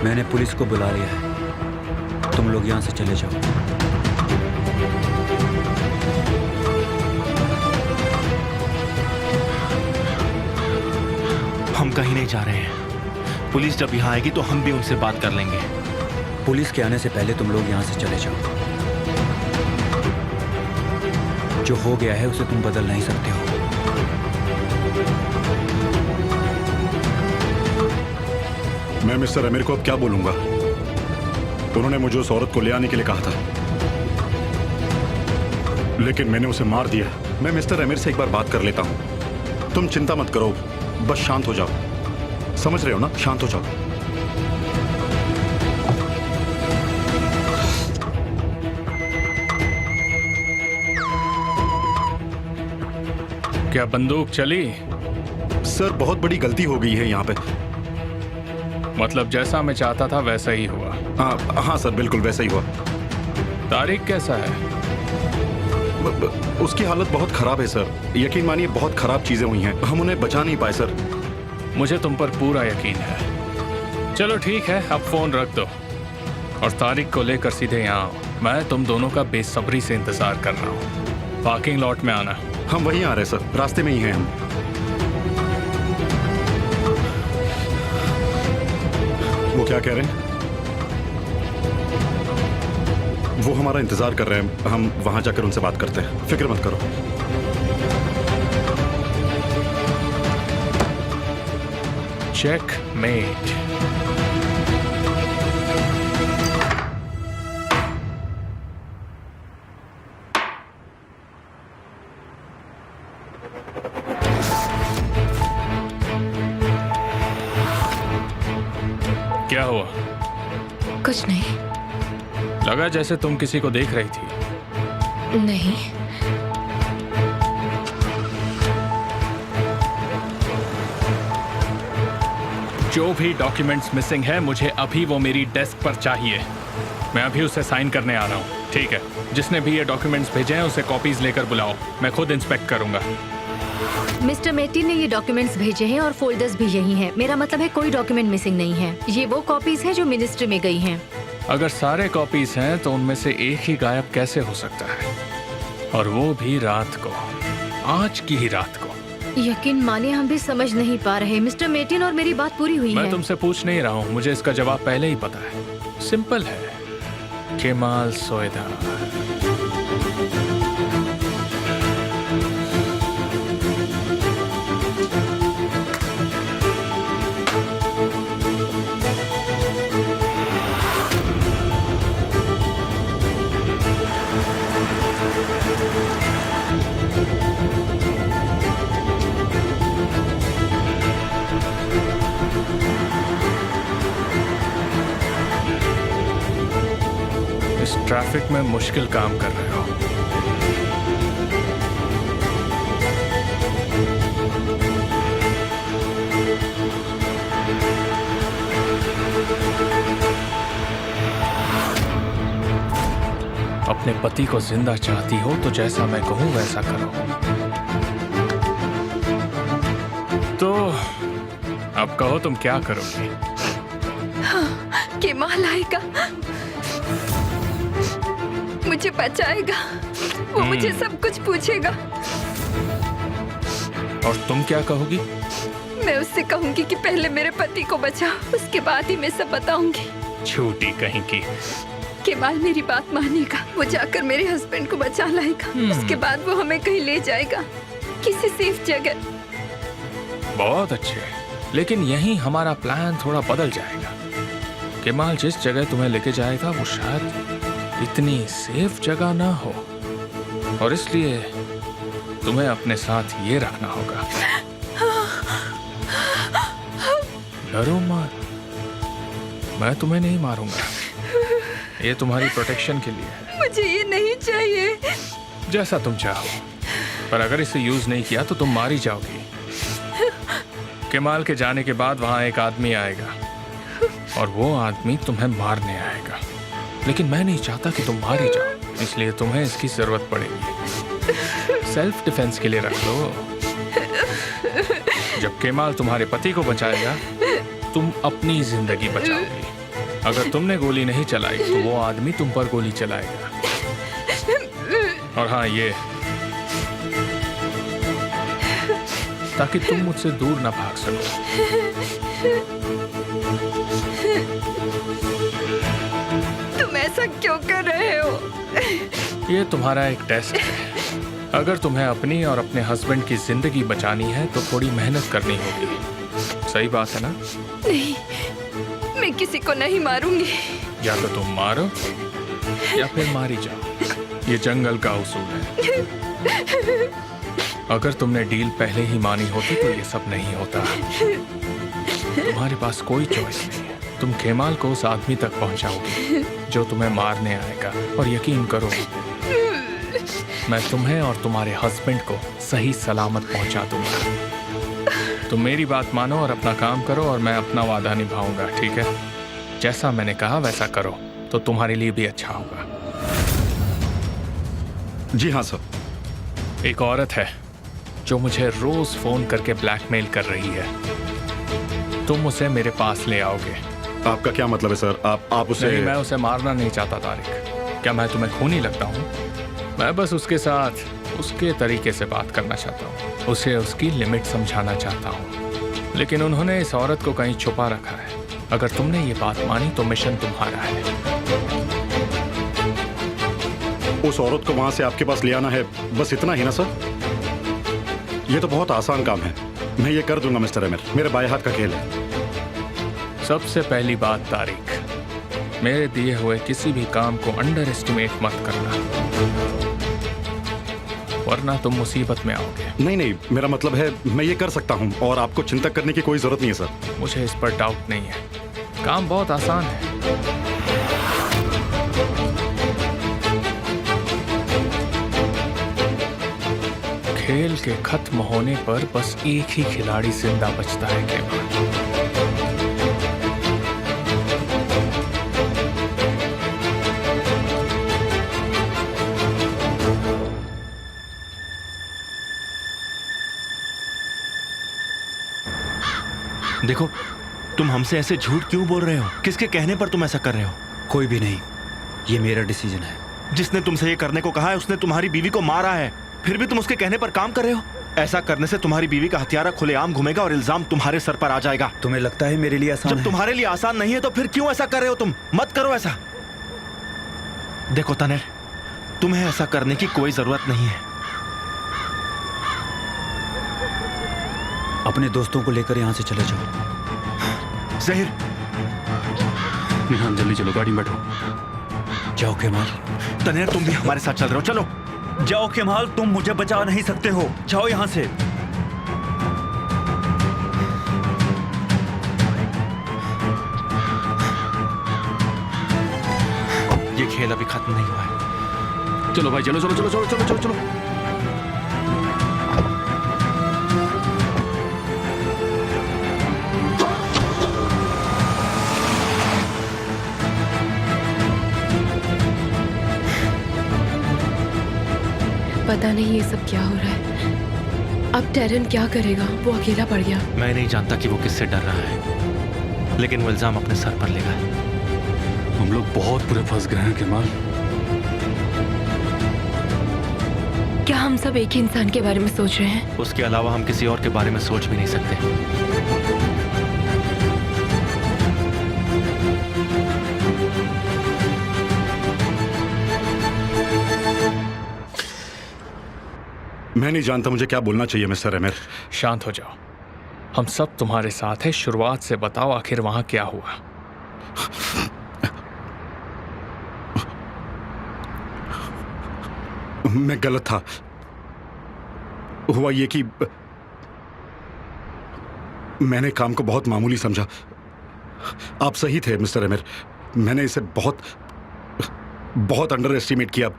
मैंने पुलिस को बुला लिया है, तुम लोग यहाँ से चले जाओ। हम कहीं नहीं जा रहे हैं। पुलिस जब यहाँ आएगी तो हम भी उनसे बात कर लेंगे। पुलिस के आने से पहले तुम लोग यहाँ से चले जाओ। जो हो गया है उसे तुम बदल नहीं सकते हो। मैं मिस्टर आमिर को अब क्या बोलूंगा? उन्होंने मुझे उस औरत को ले आने के लिए कहा था, लेकिन मैंने उसे मार दिया। मैं मिस्टर आमिर से एक बार बात कर लेता हूं। तुम चिंता मत करो, बस शांत हो जाओ। समझ रहे हो ना? शांत हो जाओ। क्या बंदूक चली? सर, बहुत बड़ी गलती हो गई है यहाँ पे। मतलब जैसा मैं चाहता था वैसा ही हुआ? हाँ सर, बिल्कुल वैसा ही हुआ। तारिक कैसा है? उसकी हालत बहुत खराब है सर। यकीन मानिए, बहुत खराब चीजें हुई हैं। हम उन्हें बचा नहीं पाए सर। मुझे तुम पर पूरा यकीन है। चलो ठीक है, अब फोन रख दो और तारिक को लेकर सीधे यहाँ आओ। मैं तुम दोनों का बेसब्री से इंतजार कर रहा हूँ। पार्किंग लॉट में आना। हम वहीं आ रहे हैं सर, रास्ते में ही हैं हम। वो क्या कह रहे हैं? वो हमारा इंतजार कर रहे हैं। हम वहां जाकर उनसे बात करते हैं, फिक्र मत करो। चेकमेट। क्या हुआ? कुछ नहीं। लगा जैसे तुम किसी को देख रही थी। नहीं। जो भी डॉक्यूमेंट्स मिसिंग है मुझे अभी वो मेरी डेस्क पर चाहिए। मैं अभी उसे साइन करने आ रहा हूँ। ठीक है, जिसने भी ये डॉक्यूमेंट्स भेजे हैं उसे कॉपीज लेकर बुलाओ। मैं खुद इंस्पेक्ट करूंगा। मिस्टर मेटी ने ये डॉक्यूमेंट्स भेजे हैं और फोल्डर्स भी यही हैं। मेरा मतलब है कोई डॉक्यूमेंट मिसिंग नहीं है। ये वो कॉपीज हैं जो मिनिस्ट्री में गई हैं। अगर सारे कॉपीज हैं तो उनमें से एक ही गायब कैसे हो सकता है? और वो भी रात को, आज की ही रात को। यकीन मानिए, हम भी समझ नहीं पा रहे। मिस्टर मेटिन और मेरी बात पूरी हुई है। मैं तुमसे पूछ नहीं रहा हूँ, मुझे इसका जवाब पहले ही पता है। सिंपल है, केमाल सोएदा। इस ट्रैफिक में मुश्किल काम कर रहे हो। अपने पति को जिंदा चाहती हो तो जैसा मैं कहूं वैसा करो। तो अब कहो तुम क्या करोगी? हाँ, केमाल आएगा, मुझे बचाएगा, वो मुझे सब कुछ पूछेगा। और तुम क्या कहोगी? मैं उससे कहूंगी कि पहले मेरे पति को बचाओ, उसके बाद ही मैं सब बताऊंगी। झूठी कहीं की। केमाल मेरी बात मानेगा, वो जाकर मेरे हस्बैंड को बचा लाएगा। उसके बाद वो हमें कहीं ले जाएगा, किसी सेफ जगह। बहुत अच्छे, लेकिन यहीं हमारा प्लान थोड़ा बदल जाएगा। केमाल जिस जगह तुम्हें लेके जाएगा वो शायद इतनी सेफ जगह ना हो, और इसलिए तुम्हें अपने साथ ये रखना होगा। डरो मत, मैं तुम्हें नहीं मारूंगा। ये तुम्हारी प्रोटेक्शन के लिए है। मुझे ये नहीं चाहिए। जैसा तुम चाहो, पर अगर इसे यूज नहीं किया तो तुम मारी जाओगी। केमाल के जाने के बाद वहां एक आदमी आएगा और वो आदमी तुम्हें मारने आएगा, लेकिन मैं नहीं चाहता कि तुम मारी जाओ, इसलिए तुम्हें इसकी जरूरत पड़ेगी। सेल्फ डिफेंस के लिए रख लो। जब केमाल तुम्हारे पति को बचाएगा तुम अपनी जिंदगी बचाओगी। अगर तुमने गोली नहीं चलाई तो वो आदमी तुम पर गोली चलाएगा। और हाँ, ये ताकि तुम मुझसे दूर ना भाग सको। तुम ऐसा क्यों कर रहे हो? ये तुम्हारा एक टेस्ट है। अगर तुम्हें अपनी और अपने हस्बैंड की जिंदगी बचानी है तो थोड़ी मेहनत करनी होगी। सही बात है ना? नहीं, मैं किसी को नहीं मारूंगी। या तो तुम मारो या फिर मारी जाओ। ये जंगल का उसूल है। अगर तुमने डील पहले ही मानी होती तो ये सब नहीं होता। तुम्हारे पास कोई चॉइस नहीं है। तुम केमाल को उस आदमी तक पहुंचाओगे जो तुम्हें मारने आएगा, और यकीन करो मैं तुम्हें और तुम्हारे हस्बैंड को सही सलामत पहुंचा दूंगा। तुम मेरी बात मानो और अपना काम करो, और मैं अपना वादा निभाऊंगा, ठीक है? जैसा मैंने कहा वैसा करो तो तुम्हारे लिए भी अच्छा होगा। जी हाँ सर। एक औरत है जो मुझे रोज फोन करके ब्लैकमेल कर रही है। तुम उसे मेरे पास ले आओगे। आपका क्या मतलब है सर? आप उसे... नहीं, मैं उसे मारना नहीं चाहता तारिक। क्या मैं तुम्हें खूनी लगता हूँ? मैं बस उसके साथ उसके तरीके से बात करना चाहता हूँ, उसे उसकी लिमिट समझाना चाहता हूँ। लेकिन उन्होंने इस औरत को कहीं छुपा रखा है। अगर तुमने ये बात मानी तो मिशन तुम्हारा है। उस औरत को वहां से आपके पास ले आना है, बस इतना ही ना सर? ये तो बहुत आसान काम है। मैं ये कर दूंगा मिस्टर अमीर, मेरे बाएं हाथ का खेल है। सबसे पहली बात तारिक, मेरे दिए हुए किसी भी काम को अंडर एस्टिमेट मत करना, वरना तुम मुसीबत में आओगे। नहीं, मेरा मतलब है मैं ये कर सकता हूँ और आपको चिंता करने की कोई जरूरत नहीं है सर। मुझे इस पर डाउट नहीं है। काम बहुत आसान है। खेल के खत्म होने पर बस एक ही खिलाड़ी जिंदा बचता है केवल। देखो, तुम हमसे ऐसे झूठ क्यों बोल रहे हो? किसके कहने पर तुम ऐसा कर रहे हो? कोई भी नहीं, ये मेरा डिसीजन है। जिसने तुमसे ये करने को कहा है उसने तुम्हारी बीवी को मारा है, फिर भी तुम उसके कहने पर काम कर रहे हो। ऐसा करने से तुम्हारी बीवी का हथियारा खुलेआम घूमेगा और इल्जाम तुम्हारे सर पर आ जाएगा। तुम्हें लगता है मेरे लिए आसान जब है? तुम्हारे लिए आसान नहीं है तो फिर क्यों ऐसा कर रहे हो तुम? मत करो ऐसा। देखो तनेर, तुम्हें ऐसा करने की कोई जरूरत नहीं है। अपने दोस्तों को लेकर यहाँ से चले जाओ। जहीर, हाँ, जल्दी चलो, गाड़ी में बैठो। जाओ केमाल। तनेर, तुम भी हमारे साथ चल रहे हो, चलो। जाओ केमाल, तुम मुझे बचा नहीं सकते हो। जाओ यहाँ से। ये खेल अभी खत्म नहीं हुआ है। चलो भाई, चलो चलो चलो चलो चलो चलो चलो। पता नहीं ये सब क्या हो रहा है। अब टेरन क्या करेगा? वो अकेला पड़ गया। मैं नहीं जानता कि वो किससे डर रहा है, लेकिन वो इल्जाम अपने सर पर लेगा। हम लोग बहुत बुरे फंस गए हैं केमाल। क्या हम सब एक ही इंसान के बारे में सोच रहे हैं? उसके अलावा हम किसी और के बारे में सोच भी नहीं सकते। मैं नहीं जानता मुझे क्या बोलना चाहिए मिस्टर अमीर। शांत हो जाओ, हम सब तुम्हारे साथ हैं। शुरुआत से बताओ आखिर वहां क्या हुआ? मैं गलत था। हुआ ये कि मैंने काम को बहुत मामूली समझा। आप सही थे मिस्टर अमीर, मैंने इसे बहुत बहुत अंडर एस्टिमेट किया।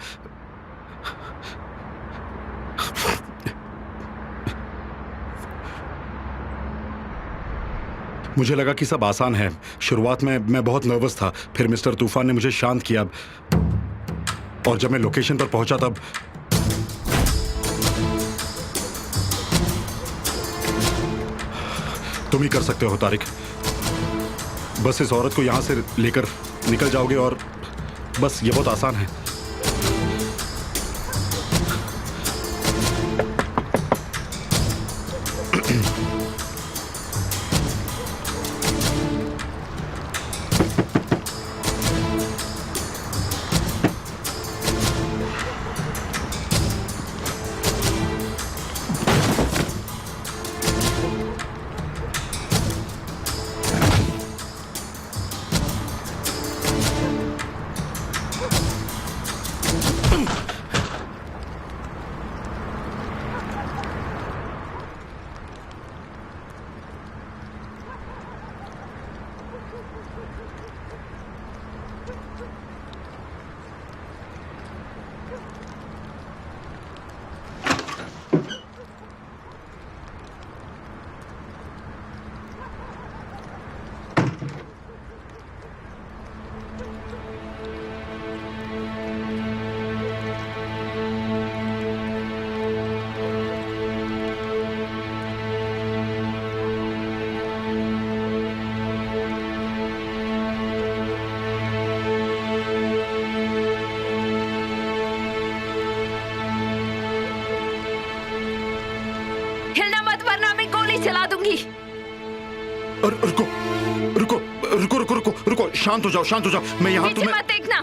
मुझे लगा कि सब आसान है। शुरुआत में मैं बहुत नर्वस था, फिर मिस्टर तूफान ने मुझे शांत किया, और जब मैं लोकेशन पर पहुंचा तब तुम ही कर सकते हो तारिक। बस इस औरत को यहां से लेकर निकल जाओगे और बस ये बहुत आसान है। हिलना मत वरना मैं गोली चला दूंगी। रुको रुको रुको रुको रुको रुको, शांत हो जाओ, शांत हो जाओ। मैं यहाँ पीछे तुम्हें मत देखना।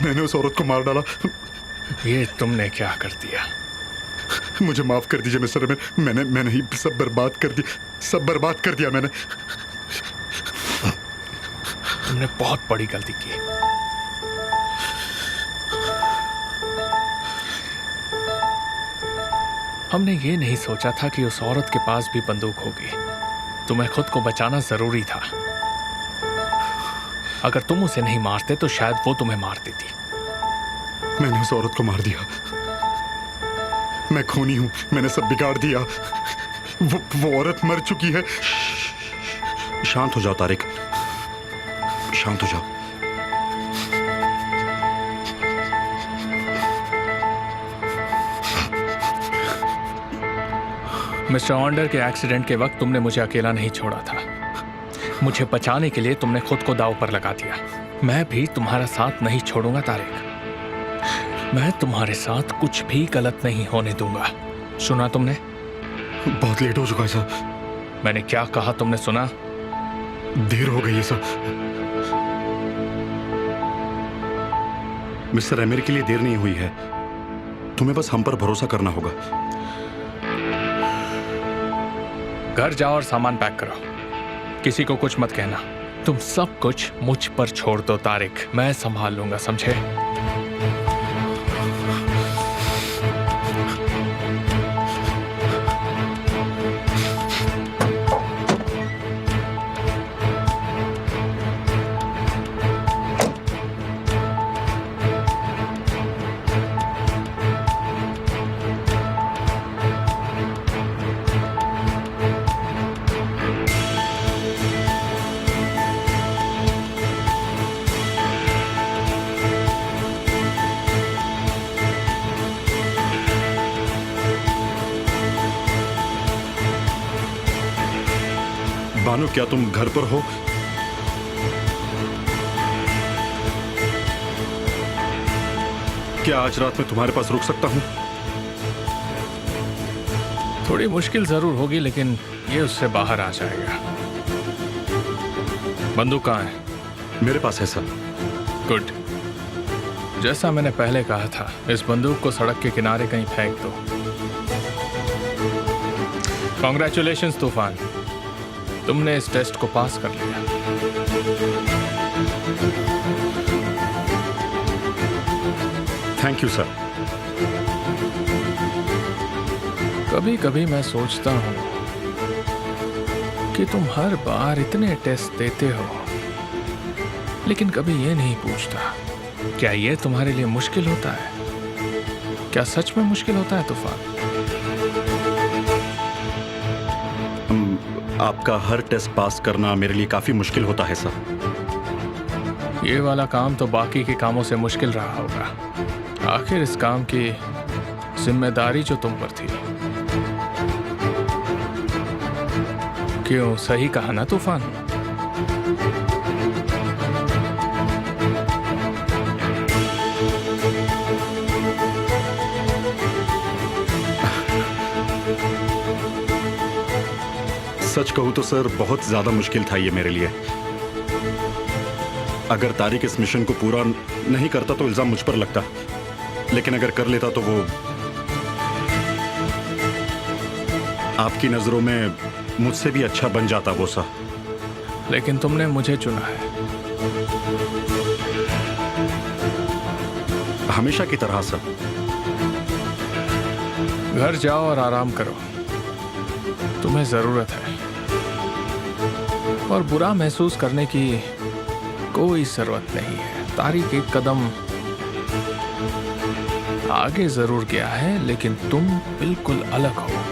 मैंने उस औरत को मार डाला। ये तुमने क्या कर दिया? मुझे माफ कर दीजिए मिस्टर अमीर, मैंने ही सब बर्बाद कर दिया, सब बर्बाद कर दिया मैंने। तुमने बहुत बड़ी गलती की। हमने ये नहीं सोचा था कि उस औरत के पास भी बंदूक होगी। तुम्हें खुद को बचाना जरूरी था। अगर तुम उसे नहीं मारते तो शायद वो तुम्हें मार देती। मैंने उस औरत को मार दिया। मैं खूनी हूं, मैंने सब बिगाड़ दिया। वो औरत मर चुकी है। शांत हो जाओ तारिक, शांत हो जाओ। मिस्टर ऑन्डर के एक्सीडेंट के वक्त तुमने मुझे अकेला नहीं छोड़ा था। मुझे बचाने के लिए तुमने खुद को दांव पर लगा दिया। मैं भी तुम्हारा साथ नहीं छोड़ूंगा तारिक। मैं तुम्हारे साथ कुछ भी गलत नहीं होने दूंगा। सुना तुमने? बहुत लेट हो चुका है सर। मैंने क्या कहा तुमने सुना? देर हो गई है सर। मिस्टर अमीर के लिए देर नहीं हुई है। तुम्हें बस हम पर भरोसा करना होगा। घर जाओ और सामान पैक करो। किसी को कुछ मत कहना। तुम सब कुछ मुझ पर छोड़ दो तारिक, मैं संभाल लूंगा, समझे? बानो, क्या तुम घर पर हो? क्या आज रात में तुम्हारे पास रुक सकता हूं? थोड़ी मुश्किल जरूर होगी लेकिन ये उससे बाहर आ जाएगा। बंदूक कहाँ है? मेरे पास है सर। गुड। जैसा मैंने पहले कहा था, इस बंदूक को सड़क के किनारे कहीं फेंक दो। कॉन्ग्रेचुलेशंस तूफान, तुमने इस टेस्ट को पास कर लिया। Thank you sir. कभी कभी मैं सोचता हूं कि तुम हर बार इतने टेस्ट देते हो लेकिन कभी ये नहीं पूछता क्या ये तुम्हारे लिए मुश्किल होता है? क्या सच में मुश्किल होता है तूफान? आपका हर टेस्ट पास करना मेरे लिए काफी मुश्किल होता है सर। ये वाला काम तो बाकी के कामों से मुश्किल रहा होगा। आखिर इस काम की जिम्मेदारी जो तुम पर थी। क्यों, सही कहा ना तूफान? सच कहूं तो सर बहुत ज्यादा मुश्किल था ये मेरे लिए। अगर तारिक इस मिशन को पूरा नहीं करता तो इल्जाम मुझ पर लगता, लेकिन अगर कर लेता तो वो आपकी नजरों में मुझसे भी अच्छा बन जाता वो सा। लेकिन तुमने मुझे चुना है। हमेशा की तरह सर। घर जाओ और आराम करो, तुम्हें जरूरत है। और बुरा महसूस करने की कोई जरूरत नहीं है। तारिक एक कदम आगे जरूर गया है, लेकिन तुम बिल्कुल अलग हो।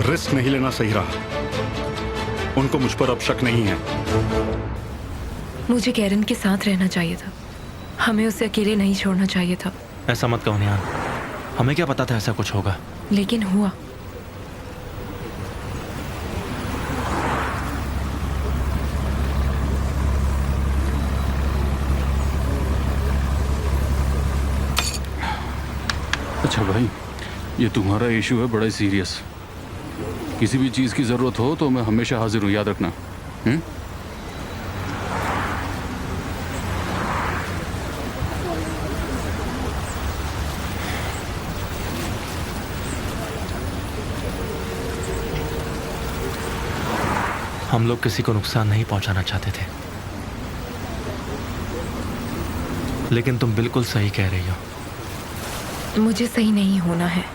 रिस्क नहीं लेना सही रहा। उनको मुझ पर अब शक नहीं है। मुझे कैरन के साथ रहना चाहिए था। हमें उसे अकेले नहीं छोड़ना चाहिए था। ऐसा मत कहो निहान, हमें क्या पता था ऐसा कुछ होगा। लेकिन हुआ। अच्छा भाई, ये तुम्हारा इशू है बड़ा सीरियस। किसी भी चीज़ की ज़रूरत हो तो मैं हमेशा हाजिर हूँ, याद रखना। हम लोग किसी को नुकसान नहीं पहुंचाना चाहते थे, लेकिन तुम बिल्कुल सही कह रही हो। मुझे सही नहीं होना है।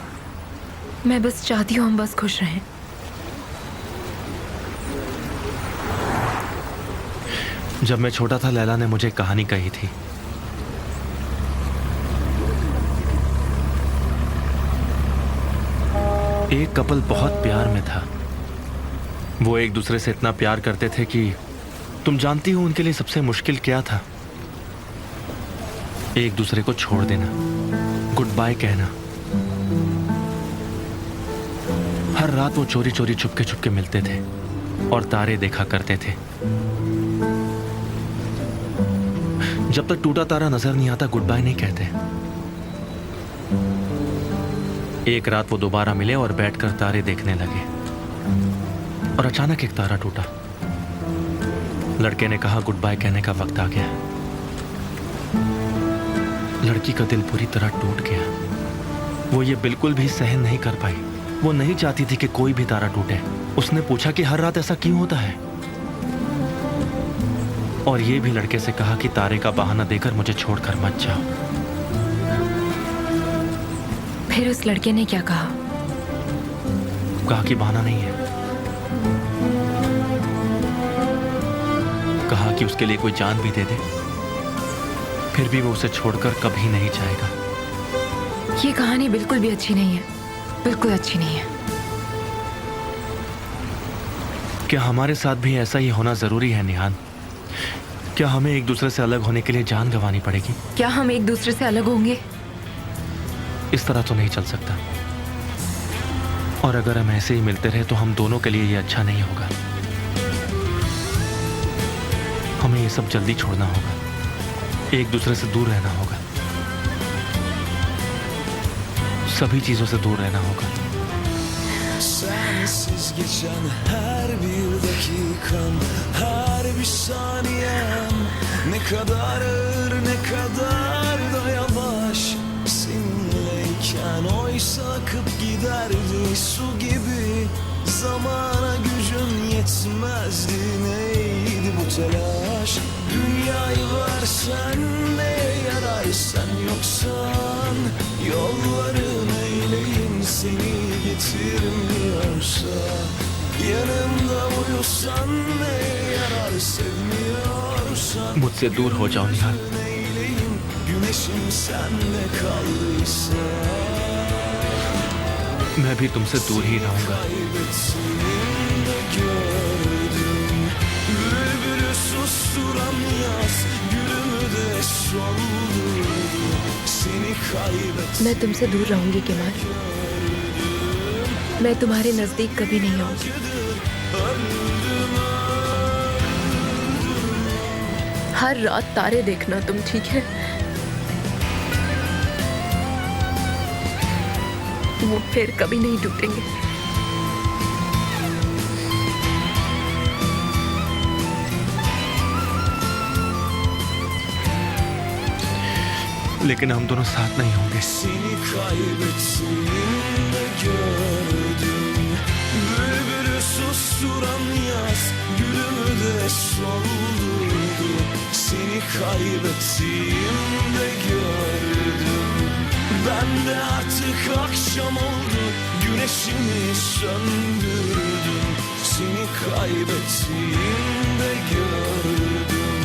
मैं बस चाहती हूँ हम बस खुश रहें। जब मैं छोटा था लैला ने मुझे कहानी कही थी। एक कपल बहुत प्यार में था। वो एक दूसरे से इतना प्यार करते थे कि तुम जानती हो उनके लिए सबसे मुश्किल क्या था? एक दूसरे को छोड़ देना, गुड बाय कहना। हर रात वो चोरी चोरी चुपके चुपके मिलते थे और तारे देखा करते थे। जब तक टूटा तारा नजर नहीं आता गुड बाय नहीं कहते। एक रात वो दोबारा मिले और बैठकर तारे देखने लगे और अचानक एक तारा टूटा। लड़के ने कहा गुड बाय कहने का वक्त आ गया। लड़की का दिल पूरी तरह टूट गया। वो ये बिल्कुल भी सहन नहीं कर पाई। वो नहीं चाहती थी कि कोई भी तारा टूटे। उसने पूछा कि हर रात ऐसा क्यों होता है, और ये भी लड़के से कहा कि तारे का बहाना देकर मुझे छोड़कर मत जाओ। फिर उस लड़के ने क्या कहा? कहा कि बहाना नहीं है। कहा कि उसके लिए कोई जान भी दे दे, फिर भी वो उसे छोड़कर कभी नहीं जाएगा। ये कहानी बिल्कुल भी अच्छी नहीं है, बिल्कुल अच्छी नहीं है। क्या हमारे साथ भी ऐसा ही होना जरूरी है निहान? क्या हमें एक दूसरे से अलग होने के लिए जान गंवानी पड़ेगी? क्या हम एक दूसरे से अलग होंगे? इस तरह तो नहीं चल सकता। और अगर हम ऐसे ही मिलते रहे तो हम दोनों के लिए ये अच्छा नहीं होगा। हमें ये सब जल्दी छोड़ना होगा, एक दूसरे से दूर रहना होगा, सभी चीजों से दूर रहना होगा। Sensiz geçen her bir dakikam, her bir saniyem ne kadar ağır, ne kadar da yavaş. Seninleyken oysa akıp giderdi su gibi. Zamana gücüm yetmezdi, neydi bu telaş? Dünyayı versen neye yarar, sen yoksan yolların eyleyim seni getirmiyorsa. Yanımda uyusan neye yarar, sevmiyorsan मुझसे दूर हो जाओ निहाल। neyleyim, güneşim sende kaldıysa. मैं भी तुमसे दूर ही रहूंगा। Kaybettiğimde gördüm, bülbülü susturan yaz, gülümü de soldurdu. Seni kaybettim. मैं तुमसे दूर रहूंगी केमाल, मैं तुम्हारे नजदीक कभी नहीं आऊंगी। हर रात तारे देखना तुम, ठीक है? वो फिर कभी नहीं टूटेंगे। लेकिन हम दोनों साथ नहीं होंगे। Seni kaybettiğimde gördüm, bülbülü susturan yaz, gülümü de soldurdu. Seni kaybettiğimde gördüm, ben de artık akşam oldu, güneşimi söndürdüm. Seni kaybettiğimde gördüm,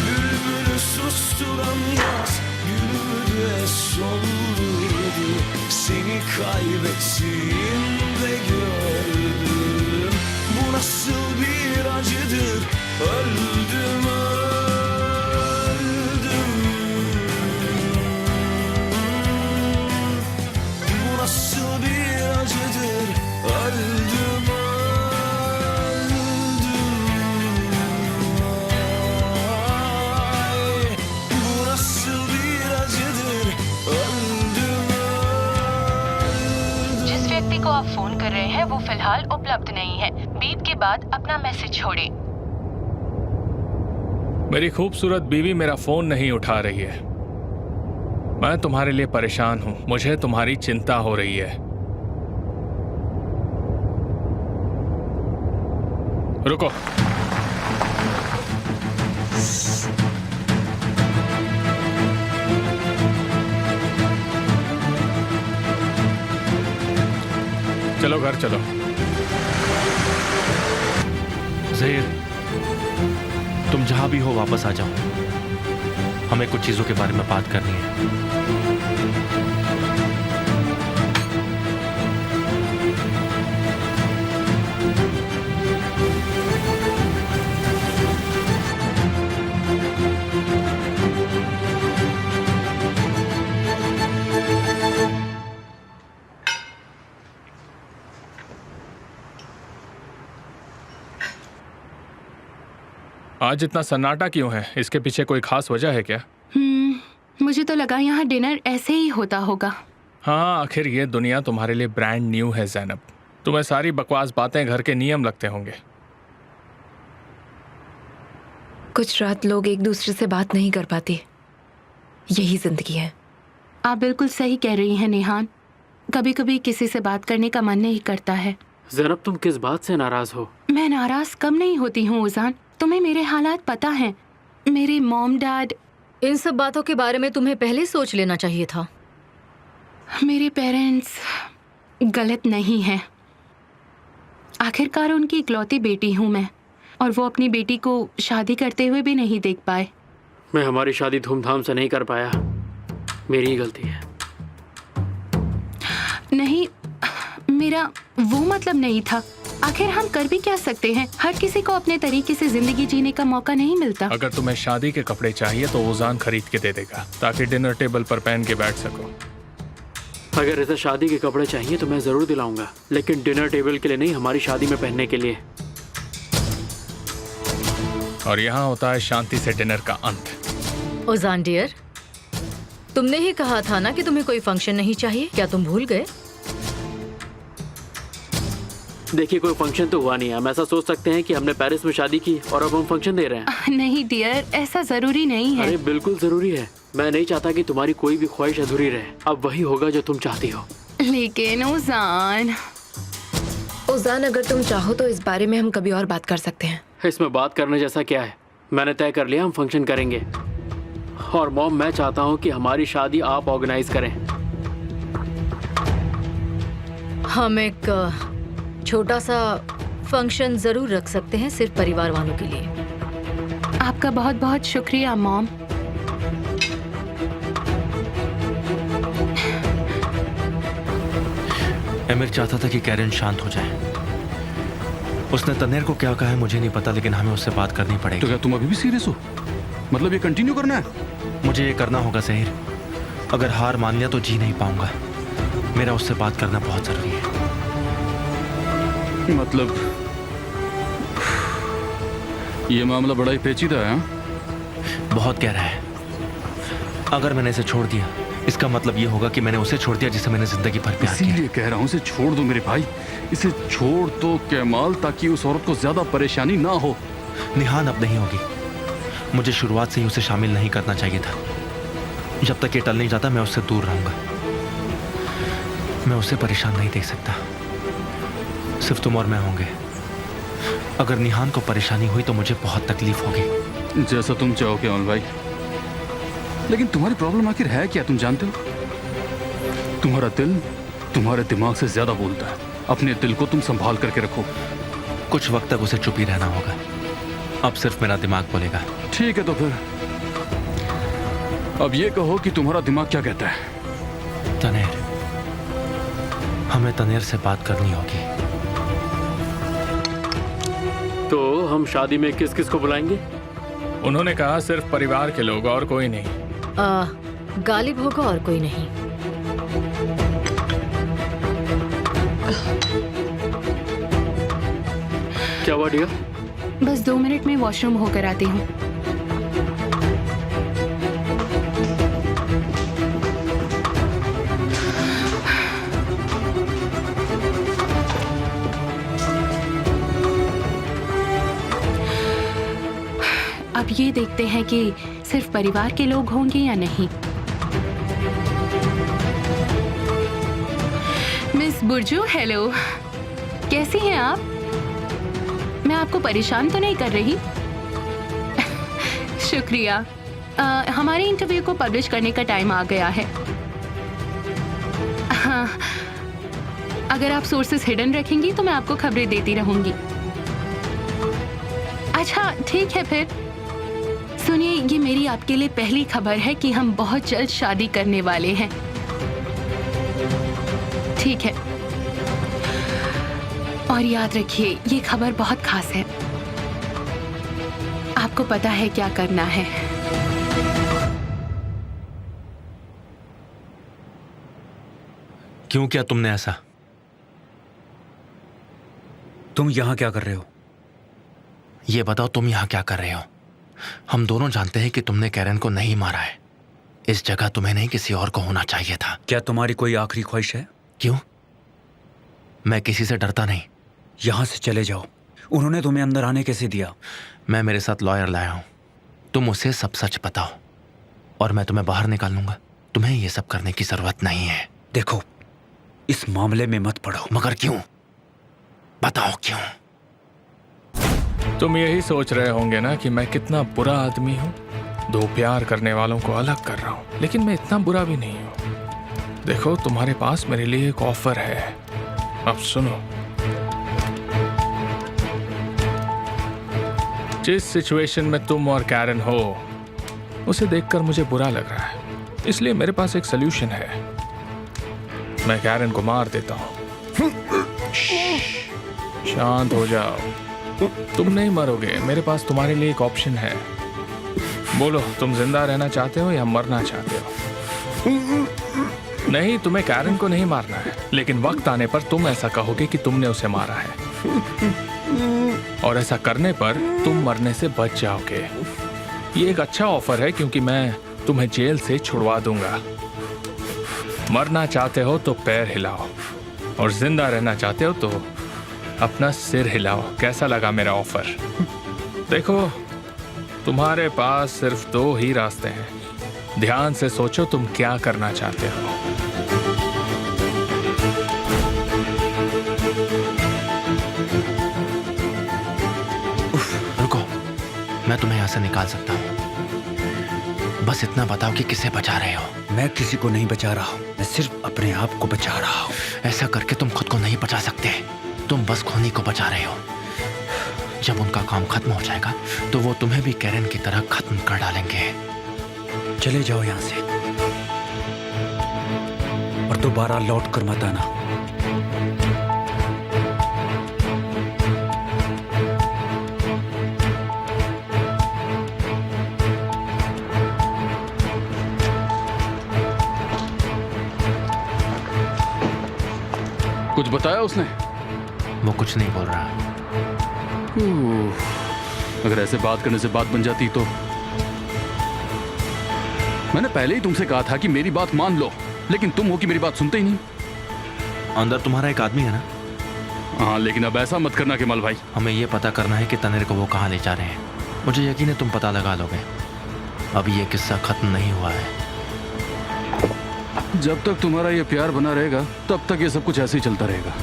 bülbülü susturan yaz, gülümü de soldurdu. Seni kaybettiğimde gördüm, bu nasıl bir acıdır, öldüm öldüm. Bu nasıl bir acıdır, öldüm öldüm. Ay, bu nasıl bir acıdır, öldüm öldüm. जिस व्यक्ति को आप phone कर रहे हैं वो फिलहाल उपलब्ध नहीं है। बीप के बाद अपना मैसेज छोड़ें। मेरी खूबसूरत बीवी मेरा फोन नहीं उठा रही है। मैं तुम्हारे लिए परेशान हूं, मुझे तुम्हारी चिंता हो रही है। रुको। चलो घर चलो। ज़हीर, तुम जहां भी हो वापस आ जाओ, हमें कुछ चीजों के बारे में बात करनी है। आज इतना सन्नाटा क्यों है? इसके पीछे कोई खास वजह है क्या? मुझे तो लगा यहाँ डिनर ऐसे ही होता होगा। हाँ, आखिर ये दुनिया तुम्हारे लिए ब्रांड न्यू है ज़ैनब। तुम्हें सारी बकवास बातें घर के नियम लगते होंगे। कुछ रात लोग एक दूसरे से बात नहीं कर पाते, यही जिंदगी है। आप बिल्कुल सही कह रही हैं नेहान। कभी कभी किसी से बात करने का मन नहीं करता है। ज़ैनब, तुम किस बात से नाराज हो? मैं नाराज कम नहीं होती हूँ उजान। तुम्हें मेरे हालात पता हैं। मेरे मॉम डैड, इन सब बातों के बारे में तुम्हें पहले सोच लेना चाहिए था। मेरे पेरेंट्स गलत नहीं हैं। आखिरकार उनकी इकलौती बेटी हूँ मैं, और वो अपनी बेटी को शादी करते हुए भी नहीं देख पाए। मैं हमारी शादी धूमधाम से नहीं कर पाया, मेरी ही गलती है। नहीं, मेरा वो मतलब नहीं था। आखिर हम कर भी क्या सकते हैं? हर किसी को अपने तरीके से जिंदगी जीने का मौका नहीं मिलता। अगर तुम्हें शादी के कपड़े चाहिए तो उजान खरीद के दे देगा, ताकि डिनर टेबल पर पहन के बैठ सको। अगर इसे शादी के कपड़े चाहिए तो मैं ज़रूर दिलाऊंगा, लेकिन डिनर टेबल के लिए नहीं, हमारी शादी में पहनने के लिए। और यहाँ होता है शांति से डिनर का अंत। ओजान डियर, तुमने ही कहा था ना कि तुम्हें कोई फंक्शन नहीं चाहिए। क्या तुम भूल गए? देखिए, कोई फंक्शन तो हुआ नहीं है। हम ऐसा सोच सकते हैं कि हमने पेरिस में शादी की और अब हम फंक्शन दे रहे हैं। नहीं डियर, ऐसा जरूरी नहीं है। अरे बिल्कुल जरूरी है। मैं नहीं चाहता कि तुम्हारी कोई भी ख्वाहिश अधूरी रहे। अब वही होगा जो तुम चाहती हो। लेकिन ओजान अगर तुम चाहो तो इस बारे में हम कभी और बात कर सकते हैं। इसमें बात करने जैसा क्या है? मैंने तय कर लिया, हम फंक्शन करेंगे। और मॉम, मैं चाहता हूँ कि हमारी शादी आप ऑर्गेनाइज करें। हम एक छोटा सा फंक्शन जरूर रख सकते हैं, सिर्फ परिवार वालों के लिए। आपका बहुत बहुत शुक्रिया मॉम। एमिर चाहता था कि कैरन शांत हो जाए। उसने तनेर को क्या कहा है मुझे नहीं पता, लेकिन हमें उससे बात करनी पड़ेगी। तो क्या तुम अभी भी सीरियस हो? मतलब ये कंटिन्यू करना है? मुझे ये करना होगा सहर। अगर हार मान लिया तो जी नहीं पाऊंगा। मेरा उससे बात करना बहुत जरूरी है। मतलब ये मामला बड़ा ही पेचीदा है। हाँ? बहुत गहरा है। अगर मैंने इसे छोड़ दिया, इसका मतलब ये होगा कि मैंने उसे छोड़ दिया जिसे मैंने जिंदगी भर प्यार किया। इसीलिए कह रहा हूँ इसे छोड़ दो मेरे भाई। इसे छोड़ दो कैमाल, ताकि उस औरत को ज्यादा परेशानी ना हो। निहान अब नहीं होगी। मुझे शुरुआत से ही उसे शामिल नहीं करना चाहिए था। जब तक ये टल नहीं जाता मैं उससे दूर रहूंगा। मैं उसे परेशान नहीं देख सकता। सिर्फ तुम और मैं होंगे। अगर निहान को परेशानी हुई तो मुझे बहुत तकलीफ होगी। जैसा तुम चाहो कैमाल भाई। लेकिन तुम्हारी प्रॉब्लम आखिर है क्या, तुम जानते हो? तुम्हारा दिल तुम्हारे दिमाग से ज्यादा बोलता है। अपने दिल को तुम संभाल करके रखो। कुछ वक्त तक उसे चुप ही रहना होगा। अब सिर्फ मेरा दिमाग बोलेगा। ठीक है, तो फिर अब ये कहो कि तुम्हारा दिमाग क्या कहता है? तनेर, हमें तनेर से बात करनी होगी। तो हम शादी में किस किस को बुलाएंगे? उन्होंने कहा सिर्फ परिवार के लोग और कोई नहीं। गालिब होगा और कोई नहीं। क्या हुआ डियर? बस 2 मिनट में वॉशरूम होकर आती हूँ। अब ये देखते हैं कि सिर्फ परिवार के लोग होंगे या नहीं। Miss Burju, hello. कैसी हैं आप? मैं आपको परेशान तो नहीं कर रही? शुक्रिया। हमारे इंटरव्यू को पब्लिश करने का टाइम आ गया है। हाँ, अगर आप सोर्सेस हिडन रखेंगी तो मैं आपको खबरें देती रहूंगी। अच्छा ठीक है फिर। सुनिए, ये मेरी आपके लिए पहली खबर है कि हम बहुत जल्द शादी करने वाले हैं। ठीक है, और याद रखिए ये खबर बहुत खास है। आपको पता है क्या करना है। क्यों किया तुमने ऐसा? तुम यहां क्या कर रहे हो? ये बताओ, तुम यहां क्या कर रहे हो? हम दोनों जानते हैं कि तुमने कैरन को नहीं मारा है। इस जगह तुम्हें नहीं किसी और को होना चाहिए था। क्या तुम्हारी कोई आखिरी ख्वाहिश है? क्यों? मैं किसी से डरता नहीं। यहां से चले जाओ। उन्होंने तुम्हें अंदर आने कैसे दिया? मैं मेरे साथ लॉयर लाया हूं। तुम उसे सब सच बताओ और मैं तुम्हें बाहर निकाल लूंगा। तुम्हें ये सब करने की जरूरत नहीं है। देखो, इस मामले में मत पड़ो। मगर क्यों? बताओ क्यों? तुम यही सोच रहे होंगे ना कि मैं कितना बुरा आदमी हूँ। 2 प्यार करने वालों को अलग कर रहा हूँ, लेकिन मैं इतना बुरा भी नहीं हूँ। देखो, तुम्हारे पास मेरे लिए एक ऑफर है। अब सुनो। जिस सिचुएशन में तुम और कैरन हो, उसे देखकर मुझे बुरा लग रहा है। इसलिए मेरे पास एक सलूशन है। मैं कैरन को मार देता हूँ। शांत हो जाओ। तुम नहीं मरोगे। मेरे पास तुम्हारे लिए एक ऑप्शन है। बोलो, तुम जिंदा रहना चाहते हो या मरना चाहते हो? नहीं, तुम्हें कैरन को नहीं मारना है, लेकिन वक्त आने पर तुम ऐसा कहोगे कि तुमने उसे मारा है। और ऐसा करने पर तुम मरने से बच जाओगे। ये एक अच्छा ऑफर है क्योंकि मैं तुम्हें जेल से छुड़वा दूंगा। मरना चाहते हो तो पैर हिलाओ और जिंदा रहना चाहते हो तो अपना सिर हिलाओ। कैसा लगा मेरा ऑफर? देखो, तुम्हारे पास सिर्फ 2 ही रास्ते हैं। ध्यान से सोचो तुम क्या करना चाहते हो। रुको, मैं तुम्हें यहाँ से निकाल सकता हूँ। बस इतना बताओ कि किसे बचा रहे हो। मैं किसी को नहीं बचा रहा हूँ, मैं सिर्फ अपने आप को बचा रहा हूँ। ऐसा करके तुम खुद को नहीं बचा सकते। तुम बस खोनी को बचा रहे हो। जब उनका काम खत्म हो जाएगा तो वो तुम्हें भी कैरन की तरह खत्म कर डालेंगे। चले जाओ यहाँ से और दोबारा लौट कर मत आना। कुछ बताया उसने? वो कुछ नहीं बोल रहा। अगर ऐसे बात करने से बात बन जाती तो। मैंने पहले ही तुमसे कहा था कि मेरी बात मान लो, लेकिन तुम हो कि मेरी बात सुनते ही नहीं। अंदर तुम्हारा एक आदमी है ना? हाँ, लेकिन अब ऐसा मत करना केमाल भाई। हमें ये पता करना है कि तनेर को वो कहाँ ले जा रहे हैं। मुझे यकीन है तुम पता लगा लोगे। अब ये किस्सा खत्म नहीं हुआ है। जब तक तुम्हारा ये प्यार बना रहेगा तब तक ये सब कुछ ऐसे ही चलता रहेगा।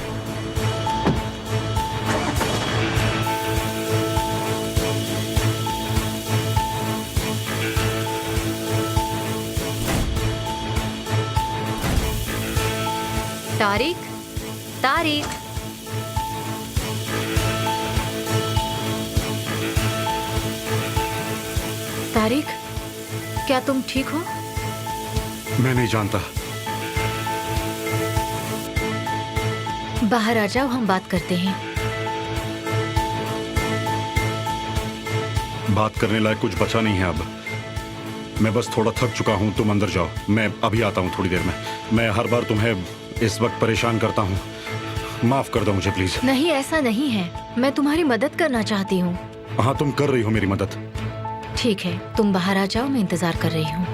तारिक, तारिक, तारिक, क्या तुम ठीक हो? मैं नहीं जानता। बाहर आ जाओ, हम बात करते हैं। बात करने लायक कुछ बचा नहीं है अब। मैं बस थोड़ा थक चुका हूँ। तुम अंदर जाओ, मैं अभी आता हूँ थोड़ी देर में। मैं हर बार तुम्हें इस वक्त परेशान करता हूँ, माफ कर दो मुझे प्लीज। नहीं, ऐसा नहीं है। मैं तुम्हारी मदद करना चाहती हूँ। हाँ, तुम कर रही हो मेरी मदद। ठीक है, तुम बाहर आ जाओ, मैं इंतजार कर रही हूँ।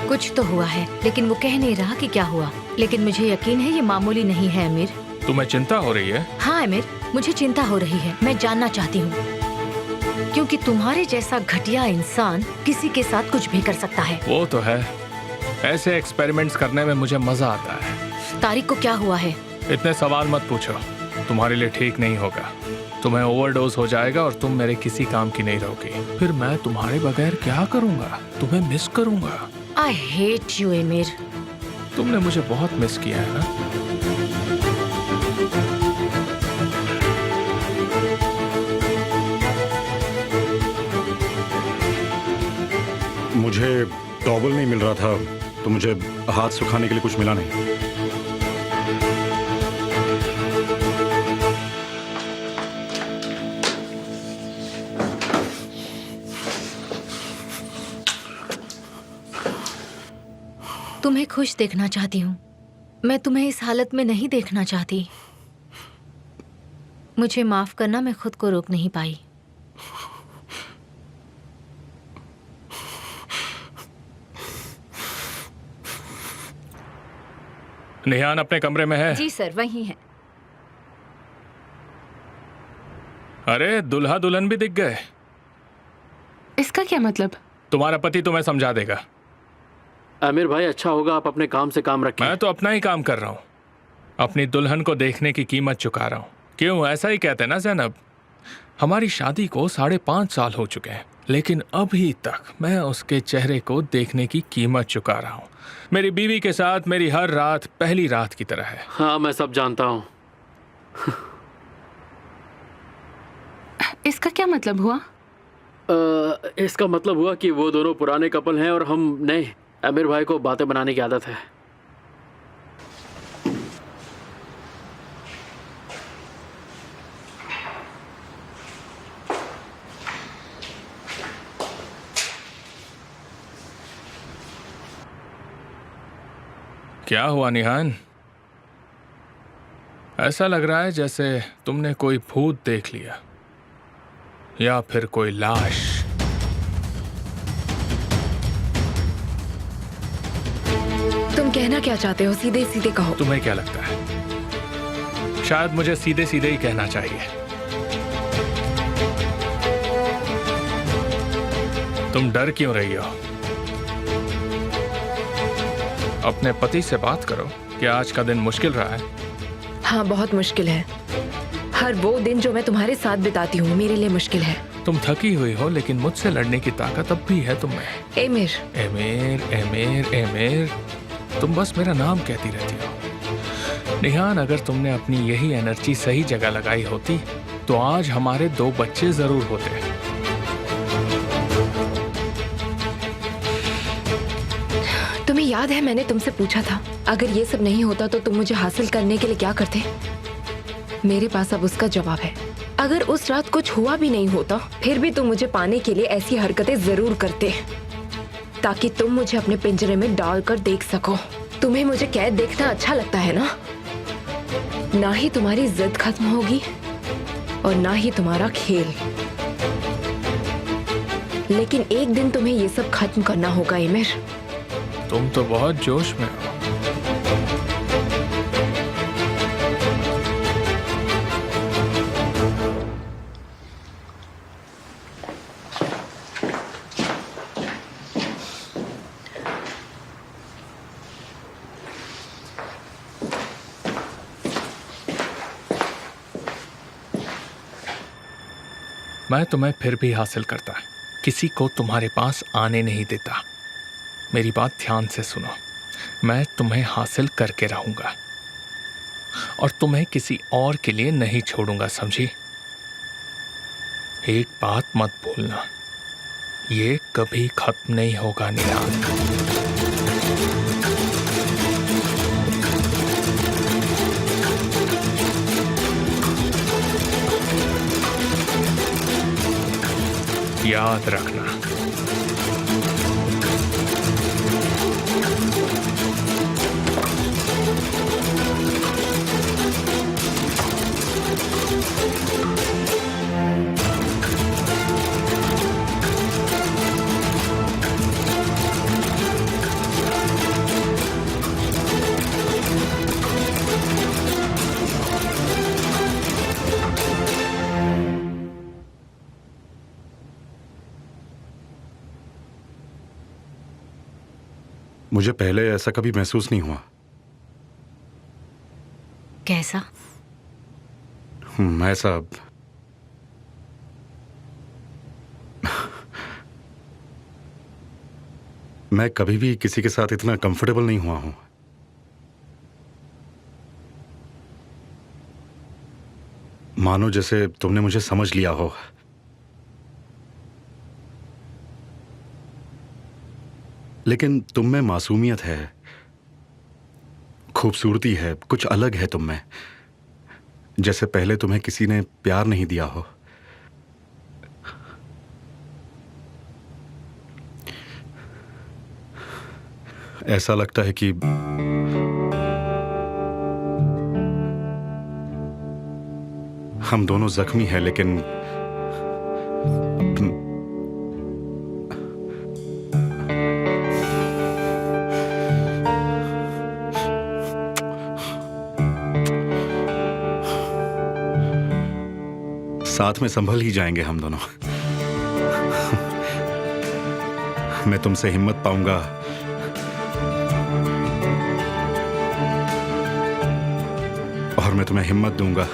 कुछ तो हुआ है, लेकिन वो कह नहीं रहा कि क्या हुआ। लेकिन मुझे यकीन है ये मामूली नहीं है अमीर। तुम्हें चिंता हो रही है? हाँ अमीर, मुझे चिंता हो रही है। मैं जानना चाहती हूँ, क्योंकि तुम्हारे जैसा घटिया इंसान किसी के साथ कुछ भी कर सकता है। वो तो है, ऐसे एक्सपेरिमेंट्स करने में मुझे मजा आता है। तारिक को क्या हुआ है? इतने सवाल मत पूछो, तुम्हारे लिए ठीक नहीं होगा। तुम्हें ओवरडोज हो जाएगा और तुम मेरे किसी काम की नहीं रहोगी। फिर मैं तुम्हारे बगैर क्या करूँगा? तुम्हें मिस करूँगा। आई हेट यू अमीर। तुमने मुझे बहुत मिस किया है ना? मुझे टॉवल नहीं मिल रहा था तो मुझे हाथ सुखाने के लिए कुछ मिला नहीं। तुम्हें खुश देखना चाहती हूँ। मैं तुम्हें इस हालत में नहीं देखना चाहती। मुझे माफ करना, मैं खुद को रोक नहीं पाई। निहान अपने कमरे में है? जी सर, वही है। अरे, दुल्हा दुल्हन भी दिख गए। इसका क्या मतलब? तुम्हारा पति तुम्हें समझा देगा। आमिर भाई, अच्छा होगा आप अपने काम से काम रखें। मैं तो अपना ही काम कर रहा हूँ। अपनी दुल्हन को देखने की कीमत चुका रहा हूँ। क्यों, ऐसा ही कहते ना ज़ैनब? हमारी शादी को 5.5 साल हो चुके हैं, लेकिन अभी तक मैं उसके चेहरे को देखने की कीमत चुका रहा हूँ। मेरी बीवी के साथ मेरी हर रात पहली रात की तरह है। हाँ, मैं सब जानता हूँ। इसका क्या मतलब हुआ? इसका मतलब हुआ कि वो दोनों पुराने कपल हैं और हम नए। आमिर भाई को बातें बनाने की आदत है। क्या हुआ निहान? ऐसा लग रहा है जैसे तुमने कोई भूत देख लिया या फिर कोई लाश। तुम कहना क्या चाहते हो? सीधे सीधे कहो। तुम्हें क्या लगता है? शायद मुझे सीधे सीधे ही कहना चाहिए। तुम डर क्यों रही हो? अपने पति से बात करो। क्या आज का दिन मुश्किल रहा है? हाँ, बहुत मुश्किल है। हर वो दिन जो मैं तुम्हारे साथ बिताती हूँ मेरे लिए मुश्किल है। तुम थकी हुई हो लेकिन मुझसे लड़ने की ताकत अब भी है तुम्हें। एमिर। एमिर, एमिर, एमिर, तुम बस मेरा नाम कहती रहती हो। निहान, अगर तुमने अपनी यही एनर्जी सही जगह लगाई होती तो आज हमारे 2 बच्चे जरूर होते। तुम्हें याद है मैंने तुमसे पूछा था अगर ये सब नहीं होता तो तुम मुझे हासिल करने के लिए क्या करते? मेरे पास अब उसका जवाब है। अगर उस रात कुछ हुआ भी नहीं होता फिर भी तुम मुझे पाने के लिए ऐसी हरकतें जरूर करते ताकि तुम मुझे अपने पिंजरे में डालकर देख सको। तुम्हें मुझे कैद देखना अच्छा लगता है ना ही तुम्हारी जिद खत्म होगी और ना ही तुम्हारा खेल। लेकिन एक दिन तुम्हें ये सब खत्म करना होगा एमिर। तुम तो बहुत जोश में हो। मैं तुम्हें फिर भी हासिल करता, किसी को तुम्हारे पास आने नहीं देता। मेरी बात ध्यान से सुनो, मैं तुम्हें हासिल करके रहूंगा और तुम्हें किसी और के लिए नहीं छोड़ूंगा, समझी? एक बात मत भूलना, ये कभी खत्म नहीं होगा निहान। याद रखना। मुझे पहले ऐसा कभी महसूस नहीं हुआ। कैसा? ऐसा मैं कभी भी किसी के साथ इतना कंफर्टेबल नहीं हुआ हूं। मानो जैसे तुमने मुझे समझ लिया हो। लेकिन तुम में मासूमियत है, खूबसूरती है, कुछ अलग है तुम में, जैसे पहले तुम्हें किसी ने प्यार नहीं दिया हो। ऐसा लगता है कि हम दोनों जख्मी हैं, लेकिन साथ में संभल ही जाएंगे हम दोनों। मैं तुमसे हिम्मत पाऊंगा और मैं तुम्हें हिम्मत दूंगा।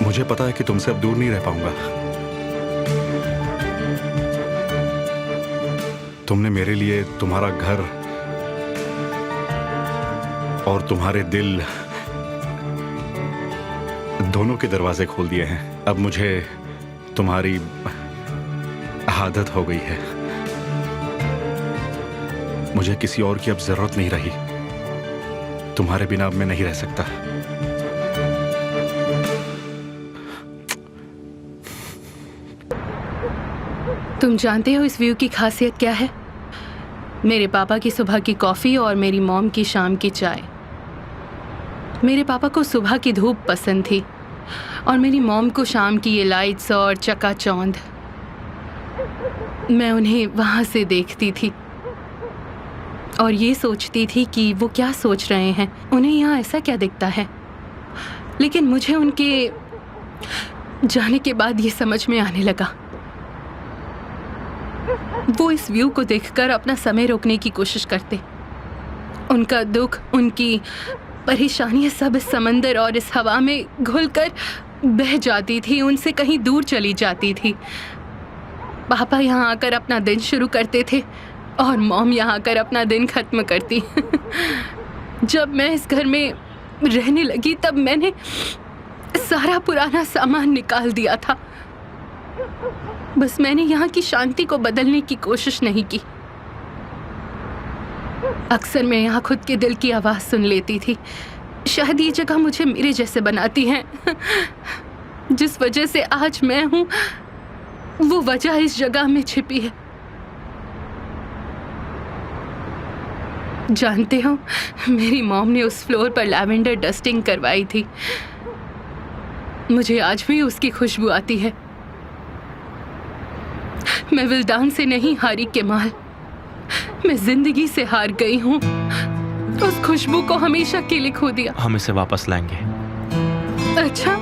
मुझे पता है कि तुमसे अब दूर नहीं रह पाऊंगा। तुमने मेरे लिए तुम्हारा घर और तुम्हारे दिल दोनों के दरवाजे खोल दिए हैं। अब मुझे तुम्हारी आदत हो गई है। मुझे किसी और की अब जरूरत नहीं रही। तुम्हारे बिना अब मैं नहीं रह सकता। तुम जानते हो इस व्यू की खासियत क्या है? मेरे पापा की सुबह की कॉफ़ी और मेरी मॉम की शाम की चाय। मेरे पापा को सुबह की धूप पसंद थी और मेरी मॉम को शाम की ये लाइट्स और चकाचौंध। मैं उन्हें वहाँ से देखती थी और ये सोचती थी कि वो क्या सोच रहे हैं, उन्हें यहाँ ऐसा क्या दिखता है। लेकिन मुझे उनके जाने के बाद ये समझ में आने लगा, वो इस व्यू को देखकर अपना समय रोकने की कोशिश करते। उनका दुख, उनकी परेशानियां सब इस समंदर और इस हवा में घुलकर बह जाती थी, उनसे कहीं दूर चली जाती थी। पापा यहाँ आकर अपना दिन शुरू करते थे और मॉम यहाँ आकर अपना दिन खत्म करती। जब मैं इस घर में रहने लगी तब मैंने सारा पुराना सामान निकाल दिया था। बस मैंने यहाँ की शांति को बदलने की कोशिश नहीं की। अक्सर मैं यहाँ खुद के दिल की आवाज़ सुन लेती थी। शायद ये जगह मुझे मेरे जैसे बनाती है। जिस वजह से आज मैं हूँ, वो वजह इस जगह में छिपी है। जानते हो, मेरी मॉम ने उस फ्लोर पर लैवेंडर डस्टिंग करवाई थी। मुझे आज भी उसकी खुशबू आती है। मैं विल्दान से नहीं हारी केमाल, मैं जिंदगी से हार गई हूँ। उस खुशबू को हमेशा के लिए खो दिया। हम इसे वापस लाएंगे। अच्छा।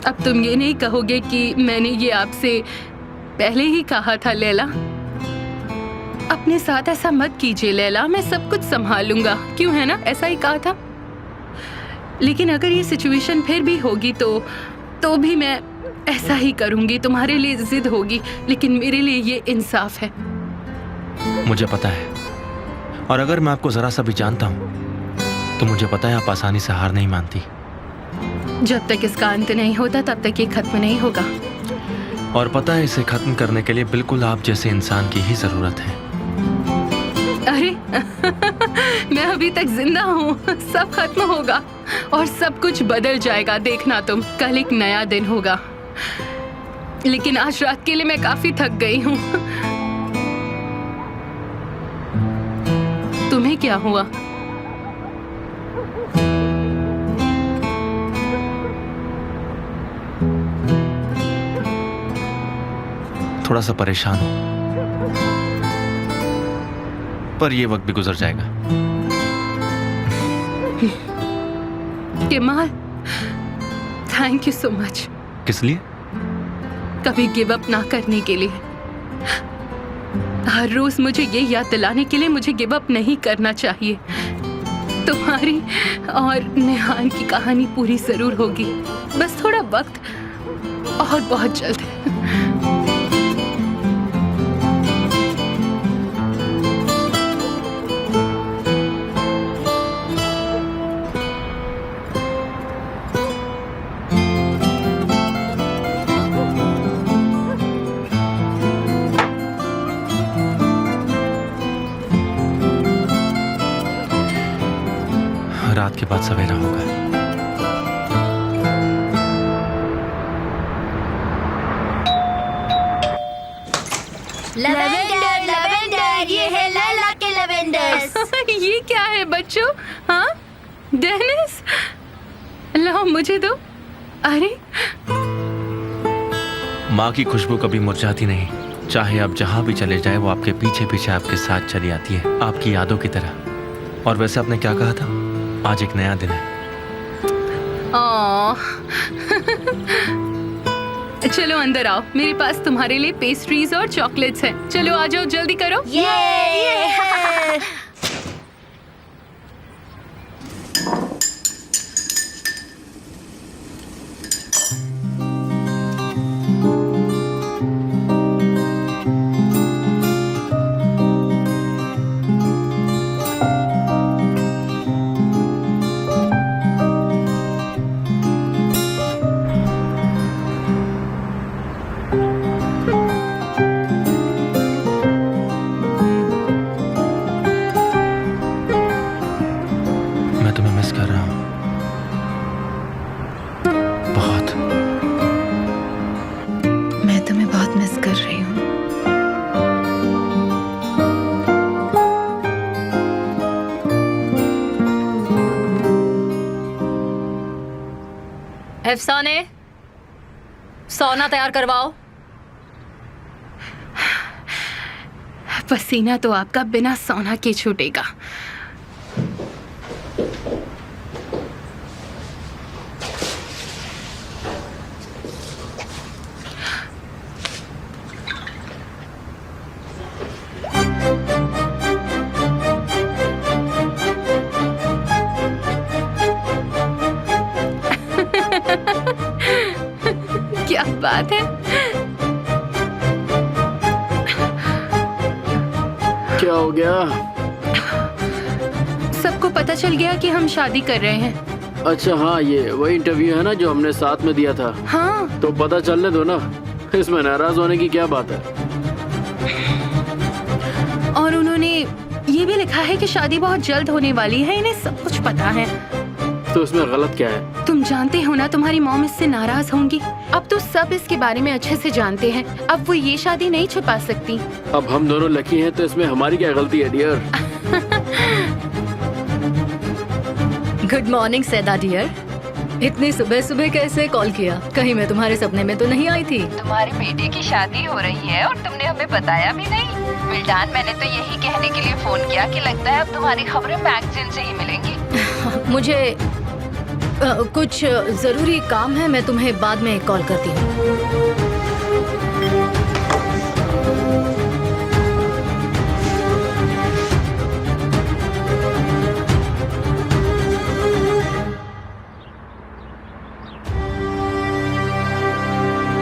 अब तुम ये नहीं कहोगे कि मैंने ये आपसे पहले ही कहा था लैला? अपने साथ ऐसा मत कीजिए लैला, मैं सब कुछ संभाल लूंगा। क्यों, है ना? ऐसा ही कहा था। लेकिन अगर ये सिचुएशन फिर भी होगी तो भी मैं ऐसा ही करूंगी। तुम्हारे लिए जिद होगी, लेकिन मेरे लिए ये इंसाफ है। मुझे पता है, और अगर मैं आपको जरा सा भी जानता हूँ तो मुझे पता है आप आसानी से हार नहीं मानती। जब तक इसका अंत नहीं होता तब तक ये खत्म नहीं होगा। और पता है, इसे खत्म करने के लिए बिल्कुल आप जैसे इंसान की ही जरूरत है। अरे मैं अभी तक जिंदा हूँ। सब खत्म होगा और सब कुछ बदल जाएगा, देखना तुम। कल एक नया दिन होगा। लेकिन आज रात के लिए मैं काफी थक गई हूँ। तुम्हें क्या हुआ? थोड़ा सा परेशान हूं, पर ये वक्त भी गुजर जाएगा। Kemal, thank you so much. किस लिए? कभी गिव अप ना करने के लिए। हर रोज मुझे ये याद दिलाने के लिए मुझे गिव अप नहीं करना चाहिए। तुम्हारी और नेहान की कहानी पूरी जरूर होगी, बस थोड़ा वक्त और बहुत जल्द। रात के बाद सवेरा होगा। लवेंडर लवेंडर, ये है लैला के लवेंडर्स। ये क्या है बच्चों? हाँ, डेनिस, लाओ मुझे दो। अरे, माँ की खुशबू कभी मुरझाती नहीं। चाहे आप जहाँ भी चले जाए, वो आपके पीछे पीछे आपके साथ चली आती है, आपकी यादों की तरह। और वैसे आपने क्या कहा था? आज एक नया दिन है। चलो अंदर आओ, मेरे पास तुम्हारे लिए पेस्ट्रीज और चॉकलेट्स हैं। चलो आ जाओ, जल्दी करो। ये अफसाने, सोना तैयार करवाओ। पसीना तो आपका बिना सोना के छूटेगा। क्या बात है? क्या हो गया? सबको पता चल गया कि हम शादी कर रहे हैं। अच्छा हाँ, ये वही इंटरव्यू है ना जो हमने साथ में दिया था। हाँ, तो पता चलने दो ना, इसमें नाराज होने की क्या बात है। और उन्होंने ये भी लिखा है कि शादी बहुत जल्द होने वाली है। इन्हें सब कुछ पता है। तो इसमें गलत क्या है? तुम जानते हो ना, तुम्हारी मॉम इससे नाराज होंगी। अब तो सब इसके बारे में अच्छे से जानते हैं। अब वो ये शादी नहीं छुपा सकती। अब हम दोनों लकी हैं तो इसमें हमारी क्या गलती है डियर? गुड मॉर्निंग सैदा डियर। इतनी सुबह सुबह कैसे कॉल किया? कहीं मैं तुम्हारे सपने में तो नहीं आई थी? तुम्हारे बेटे की शादी हो रही है और तुमने हमें बताया भी नहीं। विल्डान, मैंने तो यही कहने के लिए फोन किया कि लगता है अब तुम्हारी खबरें मैगजीन से ही मिलेंगी। मुझे कुछ जरूरी काम है, मैं तुम्हें बाद में कॉल करती हूँ।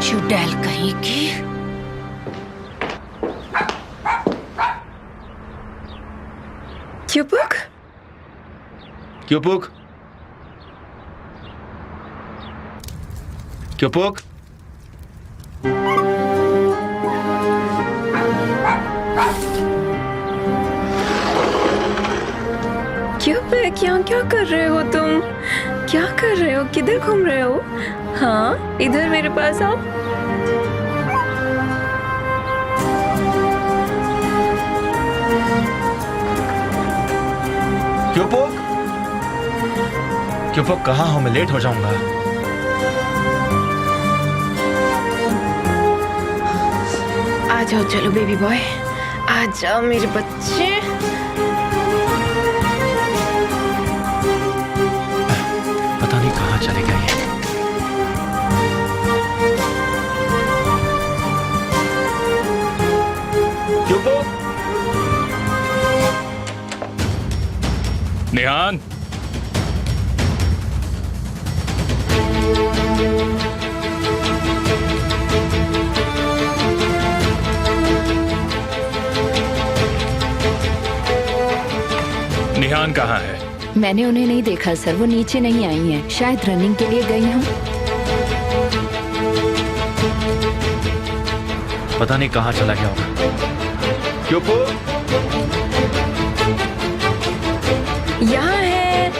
चुड़ैल कहीं की। क्यूपुक? क्योपुक, क्योपुक, क्यूपुक, यहाँ क्या कर रहे हो तुम? क्या कर रहे हो? किधर घूम रहे हो? हाँ, इधर मेरे पास आओ। क्योपुक, क्योपुक कहाँ हो? मैं लेट हो जाऊंगा। आ जाओ, चलो बेबी बॉय, आ जाओ मेरे बच्चे। पता नहीं कहाँ चले गए ये। क्योपुक, निहान, निहान कहाँ है? मैंने उन्हें नहीं देखा सर, वो नीचे नहीं आई हैं। शायद रनिंग के लिए गई हूँ। पता नहीं कहाँ चला गया होगा। क्योपुक, यहाँ है।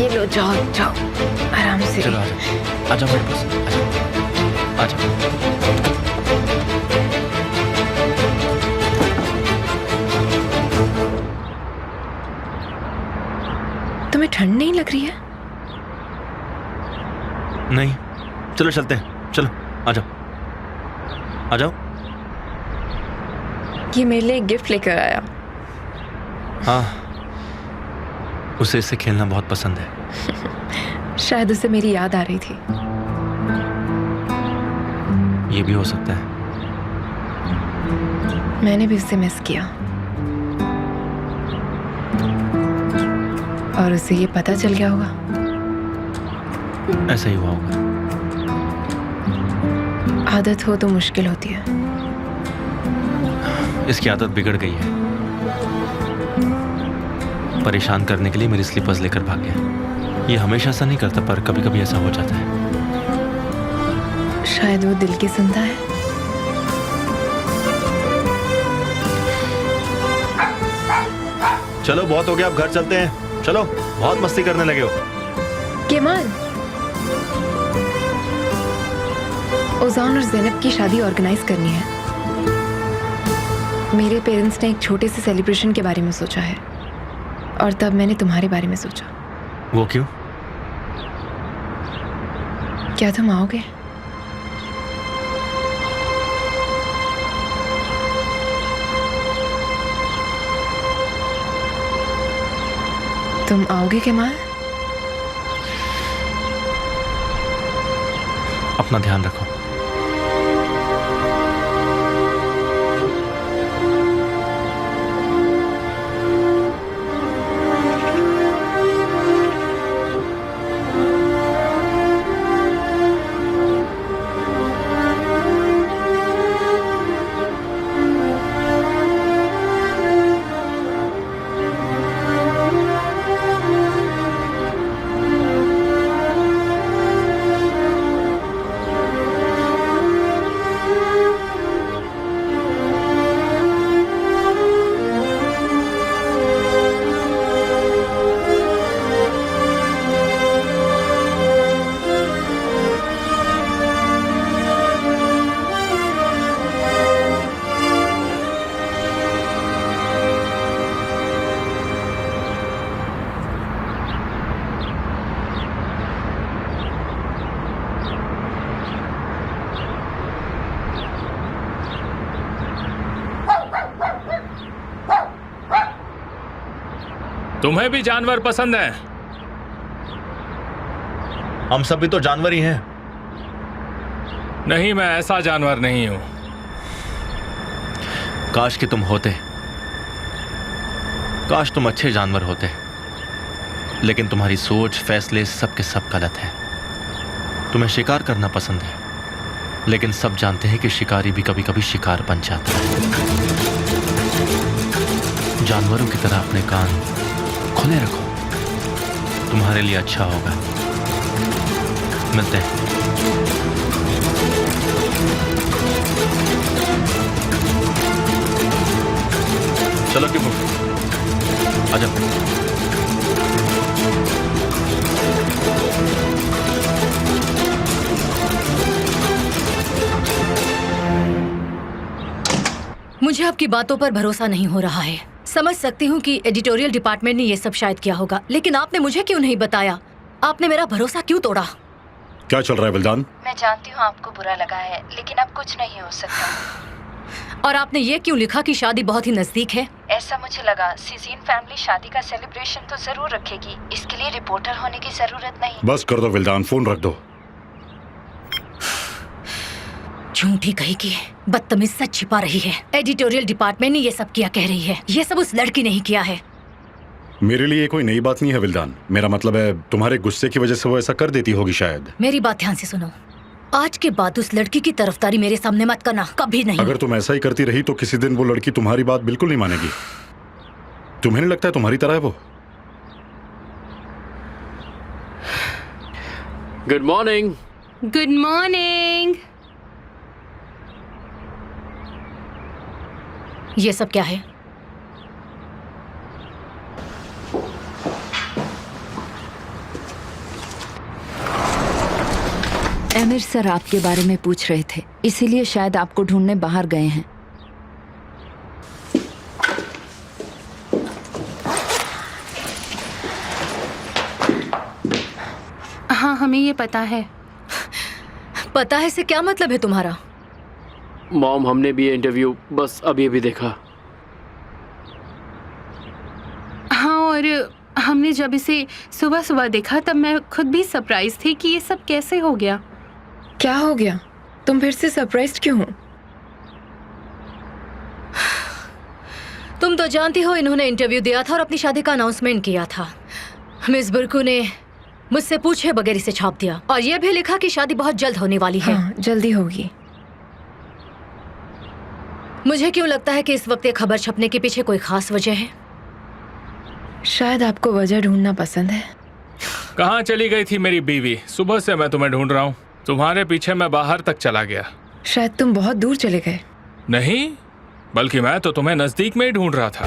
ये लो, जाओ जाओ आराम से। चलो आ जाओ मेरे पास, आ जाओ। तुम्हें ठंड नहीं लग रही है? नहीं, चलो चलते हैं, चलो आ जाओ, आ जाओ। ये मेरे लिए एक गिफ्ट लेकर आया। हाँ, उसे इससे खेलना बहुत पसंद है। शायद उसे मेरी याद आ रही थी। ये भी हो सकता है। मैंने भी उसे मिस किया। और उसे ये पता चल गया होगा। ऐसा ही हुआ होगा। आदत हो तो मुश्किल होती है। इसकी आदत बिगड़ गई है। परेशान करने के लिए मेरी स्लीपर्स लेकर भाग गया। ये हमेशा ऐसा नहीं करता, पर कभी कभी ऐसा हो जाता है। शायद वो दिल की सुनता है। चलो बहुत हो गया, अब घर चलते हैं। चलो, बहुत मस्ती करने लगे हो। केमाल, ओजान और ज़ैनब की शादी ऑर्गेनाइज करनी है। मेरे पेरेंट्स ने एक छोटे से सेलिब्रेशन के बारे में सोचा है और तब मैंने तुम्हारे बारे में सोचा। वो क्यों? क्या तुम आओगे? तुम आओगे कमाल? अपना ध्यान रखो। तुम्हें भी जानवर पसंद है? हम सब भी तो जानवर ही हैं। नहीं, मैं ऐसा जानवर नहीं हूं। काश कि तुम होते। काश तुम अच्छे जानवर होते, लेकिन तुम्हारी सोच, फैसले सब के सब गलत है। तुम्हें शिकार करना पसंद है, लेकिन सब जानते हैं कि शिकारी भी कभी कभी शिकार बन जाता है। जानवरों की तरह अपने कान खुले रखो, तुम्हारे लिए अच्छा होगा। मिलते हैं। चलो कि आजा। मुझे आपकी बातों पर भरोसा नहीं हो रहा है। समझ सकती हूँ कि एडिटोरियल डिपार्टमेंट ने ये सब शायद किया होगा, लेकिन आपने मुझे क्यों नहीं बताया? आपने मेरा भरोसा क्यों तोड़ा? क्या चल रहा है विल्दान? मैं जानती हूँ आपको बुरा लगा है, लेकिन अब कुछ नहीं हो सकता। और आपने ये क्यों लिखा कि शादी बहुत ही नजदीक है? ऐसा मुझे लगा। सीजीन फैमिली शादी का सेलिब्रेशन तो जरूर रखेगी, इसके लिए रिपोर्टर होने की जरूरत नहीं। बस कर दो विल्दान, फोन रख दो। झूठी कही की बदतमीज सच छिपा रही है। एडिटोरियल डिपार्टमेंट ने ये सब किया कह रही है। ये सब उस लड़की ने ही किया है। मेरे लिए कोई नई बात नहीं है विल्दान। मेरा मतलब है तुम्हारे गुस्से की वजह से वो ऐसा कर देती होगी शायद। मेरी बात ध्यान से सुनो। आज के बाद उस लड़की की तरफदारी मेरे सामने मत करना, कभी नहीं। अगर तुम ऐसा ही करती रही तो किसी दिन वो लड़की तुम्हारी बात बिल्कुल नहीं मानेगी। तुम्हें नहीं लगता है तुम्हारी तरह है वो? Good morning. Good morning. ये सब क्या है? एमिर सर आपके बारे में पूछ रहे थे, इसीलिए शायद आपको ढूंढने बाहर गए हैं। हाँ, हमें ये पता है। पता है से क्या मतलब है तुम्हारा? मॉम, हमने भी ये इंटरव्यू बस अभी अभी देखा। हाँ, और हमने जब इसे सुबह सुबह देखा तब मैं खुद भी सरप्राइज थी कि ये सब कैसे हो गया। क्या हो गया? तुम फिर से सरप्राइज्ड क्यों हो? तुम तो जानती हो इन्होंने इंटरव्यू दिया था और अपनी शादी का अनाउंसमेंट किया था। मिस बुर्कू ने मुझसे पूछे बगैर इसे छाप दिया और ये भी लिखा कि शादी बहुत जल्द होने वाली है। हाँ, जल्दी होगी। मुझे क्यों लगता है कि इस वक्त ये खबर छपने के पीछे कोई खास वजह है? शायद आपको वजह ढूंढना पसंद है। कहाँ चली गई थी मेरी बीवी? सुबह से मैं तुम्हें ढूंढ रहा हूँ। तुम्हारे पीछे मैं बाहर तक चला गया। शायद तुम बहुत दूर चले गए। नहीं, बल्कि मैं तो तुम्हें नजदीक में ही ढूंढ रहा था।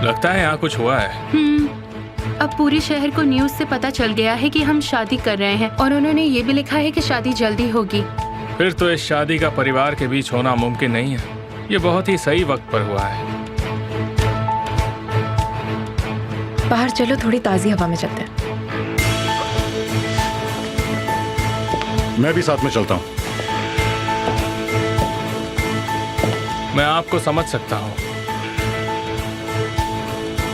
लगता है यहाँ कुछ हुआ है। अब पूरे शहर को न्यूज़ से पता चल गया है कि हम शादी कर रहे हैं और उन्होंने ये भी लिखा है कि शादी जल्दी होगी। फिर तो इस शादी का परिवार के बीच होना मुमकिन नहीं है। ये बहुत ही सही वक्त पर हुआ है। बाहर चलो, थोड़ी ताज़ी हवा में चलते हैं। मैं भी साथ में चलता हूँ। मैं आपको समझ सकता हूँ।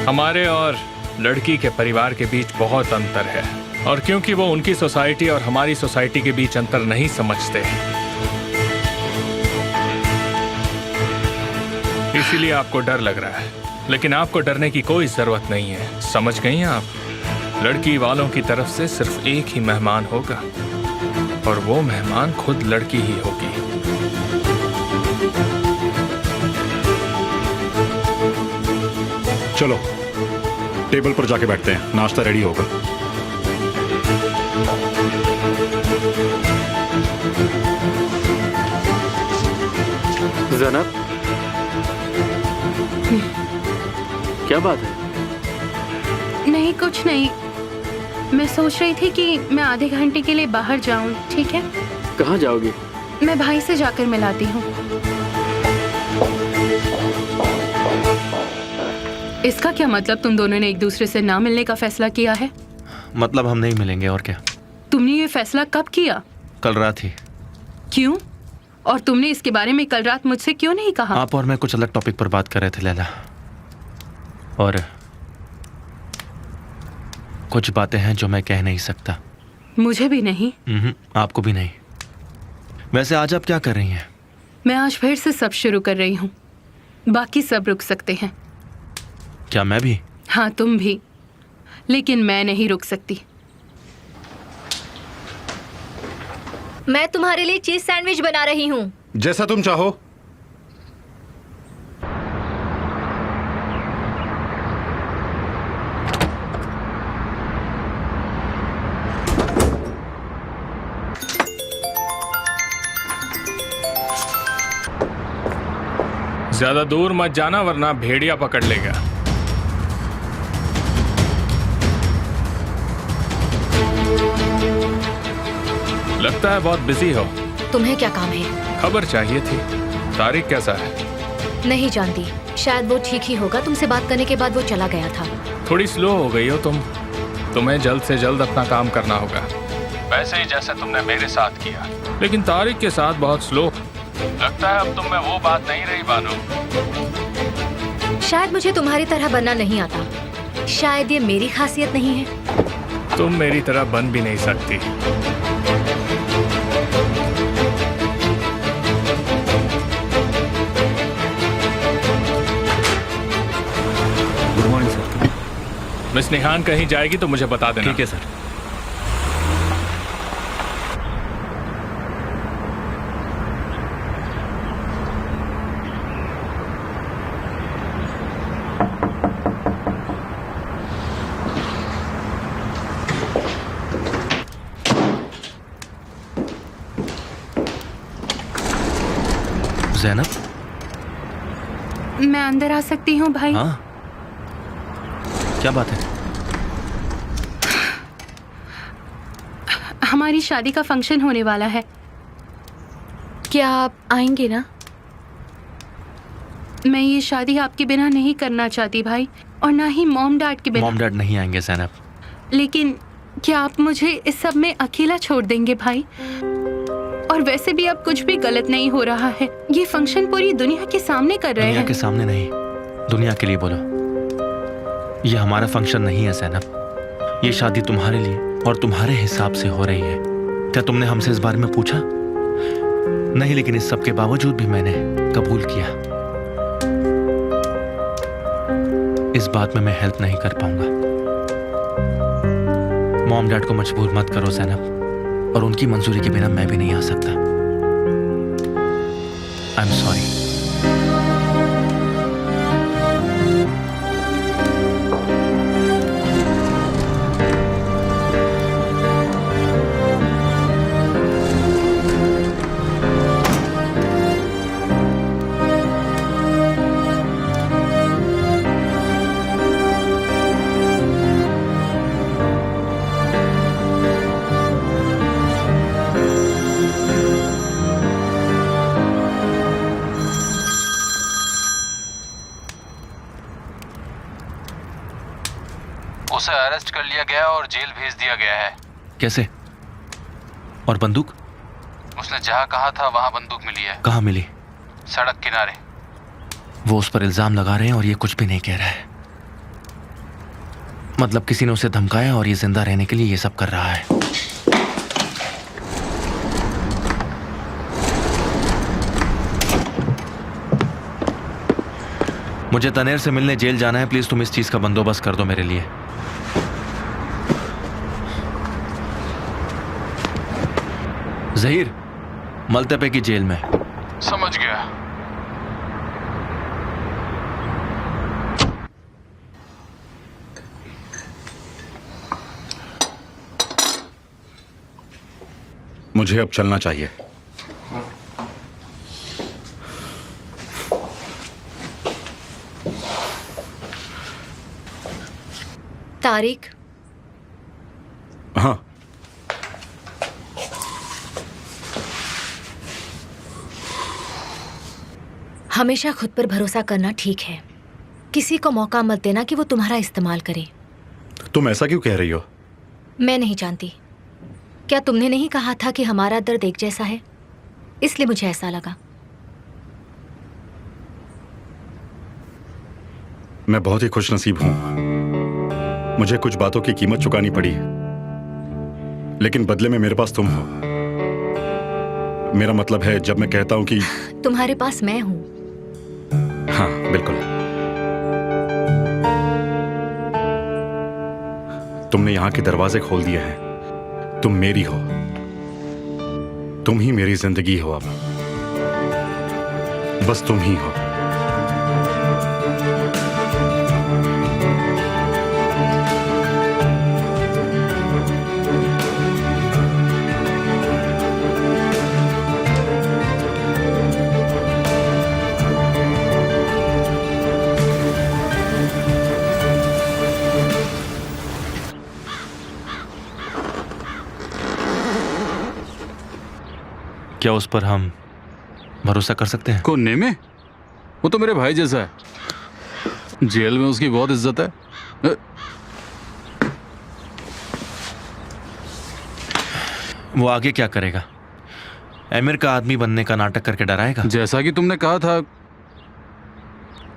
हमारे और लड़की के परिवार के बीच बहुत अंतर है, और क्योंकि वो उनकी सोसाइटी और हमारी सोसाइटी के बीच अंतर नहीं समझते, इसीलिए आपको डर लग रहा है। लेकिन आपको डरने की कोई जरूरत नहीं है, समझ गई हैं आप? लड़की वालों की तरफ से सिर्फ एक ही मेहमान होगा, और वो मेहमान खुद लड़की ही होगी। चलो टेबल पर जाके बैठते हैं, नाश्ता रेडी होगा। जनाब, क्या बात है? नहीं, कुछ नहीं। मैं सोच रही थी कि मैं आधे घंटे के लिए बाहर जाऊं, ठीक है? कहाँ जाओगी? मैं भाई से जाकर मिलाती हूँ। इसका क्या मतलब? तुम दोनों ने एक दूसरे से ना मिलने का फैसला किया है? मतलब हम नहीं मिलेंगे, और क्या। तुमने ये फैसला कब किया? कल रात ही। क्यों? और तुमने इसके बारे में कल रात मुझसे क्यों नहीं कहा? आप और मैं कुछ अलग टॉपिक पर बात कर रहे थे लैला, और कुछ बातें हैं जो मैं कह नहीं सकता। मुझे भी नहीं। आपको भी नहीं। वैसे आज आप क्या कर रही हैं? मैं आज फिर से सब शुरू कर रही हूँ। बाकी सब रुक सकते हैं। क्या मैं भी? हाँ, तुम भी, लेकिन मैं नहीं रुक सकती। मैं तुम्हारे लिए चीज सैंडविच बना रही हूँ। जैसा तुम चाहो। ज्यादा दूर मत जाना, वरना भेड़िया पकड़ लेगा। लगता है बहुत बिजी हो। तुम्हें क्या काम है? खबर चाहिए थी। तारिक कैसा है? नहीं जानती, शायद वो ठीक ही होगा। तुमसे बात करने के बाद वो चला गया था। थोड़ी स्लो हो गई हो तुम। तुम्हें जल्द से जल्द अपना काम करना होगा, वैसे ही जैसे तुमने मेरे साथ किया। लेकिन तारिक के साथ बहुत स्लो। लगता है अब तुम में वो बात नहीं रही बानो। शायद मुझे तुम्हारी तरह बनना नहीं आता। शायद ये मेरी खासियत नहीं है। तुम मेरी तरह बन भी नहीं सकती। Good morning sir. मिस निहान कहीं जाएगी तो मुझे बता देना। ठीक है सर। ज़ैनब, मैं अंदर आ सकती हूँ भाई? हाँ, क्या बात है? हमारी शादी का फंक्शन होने वाला है। क्या आप आएंगे ना? मैं ये शादी आपके बिना नहीं करना चाहती भाई, और ना ही मॉम डैड के बिना। मॉम डैड नहीं आएंगे ज़ैनब। लेकिन क्या आप मुझे इस सब में अकेला छोड़ देंगे भाई? और वैसे भी अब कुछ भी गलत नहीं हो रहा है। ये फंक्शन पूरी दुनिया के सामने कर रहे हैं। दुनिया के सामने नहीं, दुनिया के लिए बोलो। ये हमारा फंक्शन नहीं है ज़ैनब। ये शादी तुम्हारे लिए और तुम्हारे हिसाब से हो रही है। क्या तुमने हमसे इस बारे में पूछा? नहीं, लेकिन इस सब के बावजूद भी मैंने कबूल किया। इस बात में मैं हेल्प नहीं कर पाऊंगा। मॉम डैड को मजबूर मत करो ज़ैनब, और उनकी मंजूरी के बिना मैं भी नहीं आ सकता। I am sorry. उसे अरेस्ट कर लिया गया और जेल भेज दिया गया है। कैसे? और बंदूक? उसने जहाँ कहा था वहाँ बंदूक मिली है। कहाँ मिली? सड़क किनारे। वो उस पर इल्जाम लगा रहे हैं और ये कुछ भी नहीं कह रहा है। मतलब किसी ने उसे धमकाया और ये जिंदा रहने के लिए ये सब कर रहा है। मुझे तनेर से मिलने जेल जाना है। प्लीज तुम इस चीज का बंदोबस्त कर दो मेरे लिए। जहीर, मलतपे की जेल में। समझ गया। मुझे अब चलना चाहिए। तारिक, हाँ, हमेशा खुद पर भरोसा करना ठीक है। किसी को मौका मत देना कि वो तुम्हारा इस्तेमाल करे। तुम ऐसा क्यों कह रही हो? मैं नहीं जानती। क्या तुमने नहीं कहा था कि हमारा दर्द एक जैसा है? इसलिए मुझे ऐसा लगा। मैं बहुत ही खुशनसीब हूं। मुझे कुछ बातों की कीमत चुकानी पड़ी, लेकिन बदले में मेरे पास तुम हो। मेरा मतलब है, जब मैं कहता हूं कि तुम्हारे पास मैं हूं। हाँ, बिल्कुल। तुमने यहां के दरवाजे खोल दिए हैं। तुम मेरी हो। तुम ही मेरी जिंदगी हो। अब बस तुम ही हो। क्या उस पर हम भरोसा कर सकते हैं? कौन? नेमे? वो तो मेरे भाई जैसा है। जेल में उसकी बहुत इज्जत है। वो आगे क्या करेगा? एमिर का आदमी बनने का नाटक करके डराएगा? जैसा कि तुमने कहा था,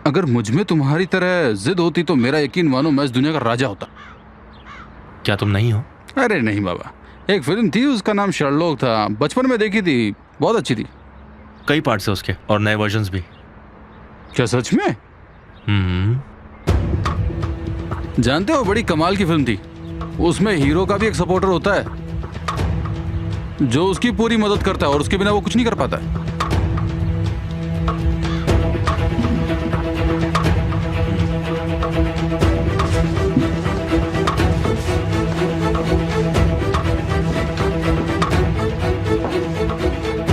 अगर मुझ में तुम्हारी तरह जिद होती तो मेरा यकीन मानो मैं इस दुनिया का राजा होता। क्या तुम नहीं हो? अरे नहीं बाबा, एक फिल्म थी, उसका नाम शर्लॉक था। बचपन में देखी थी, बहुत अच्छी थी। कई पार्ट्स है उसके और नए वर्जन्स भी। क्या सच में? जानते हो, बड़ी कमाल की फिल्म थी। उसमें हीरो का भी एक सपोर्टर होता है जो उसकी पूरी मदद करता है और उसके बिना वो कुछ नहीं कर पाता है।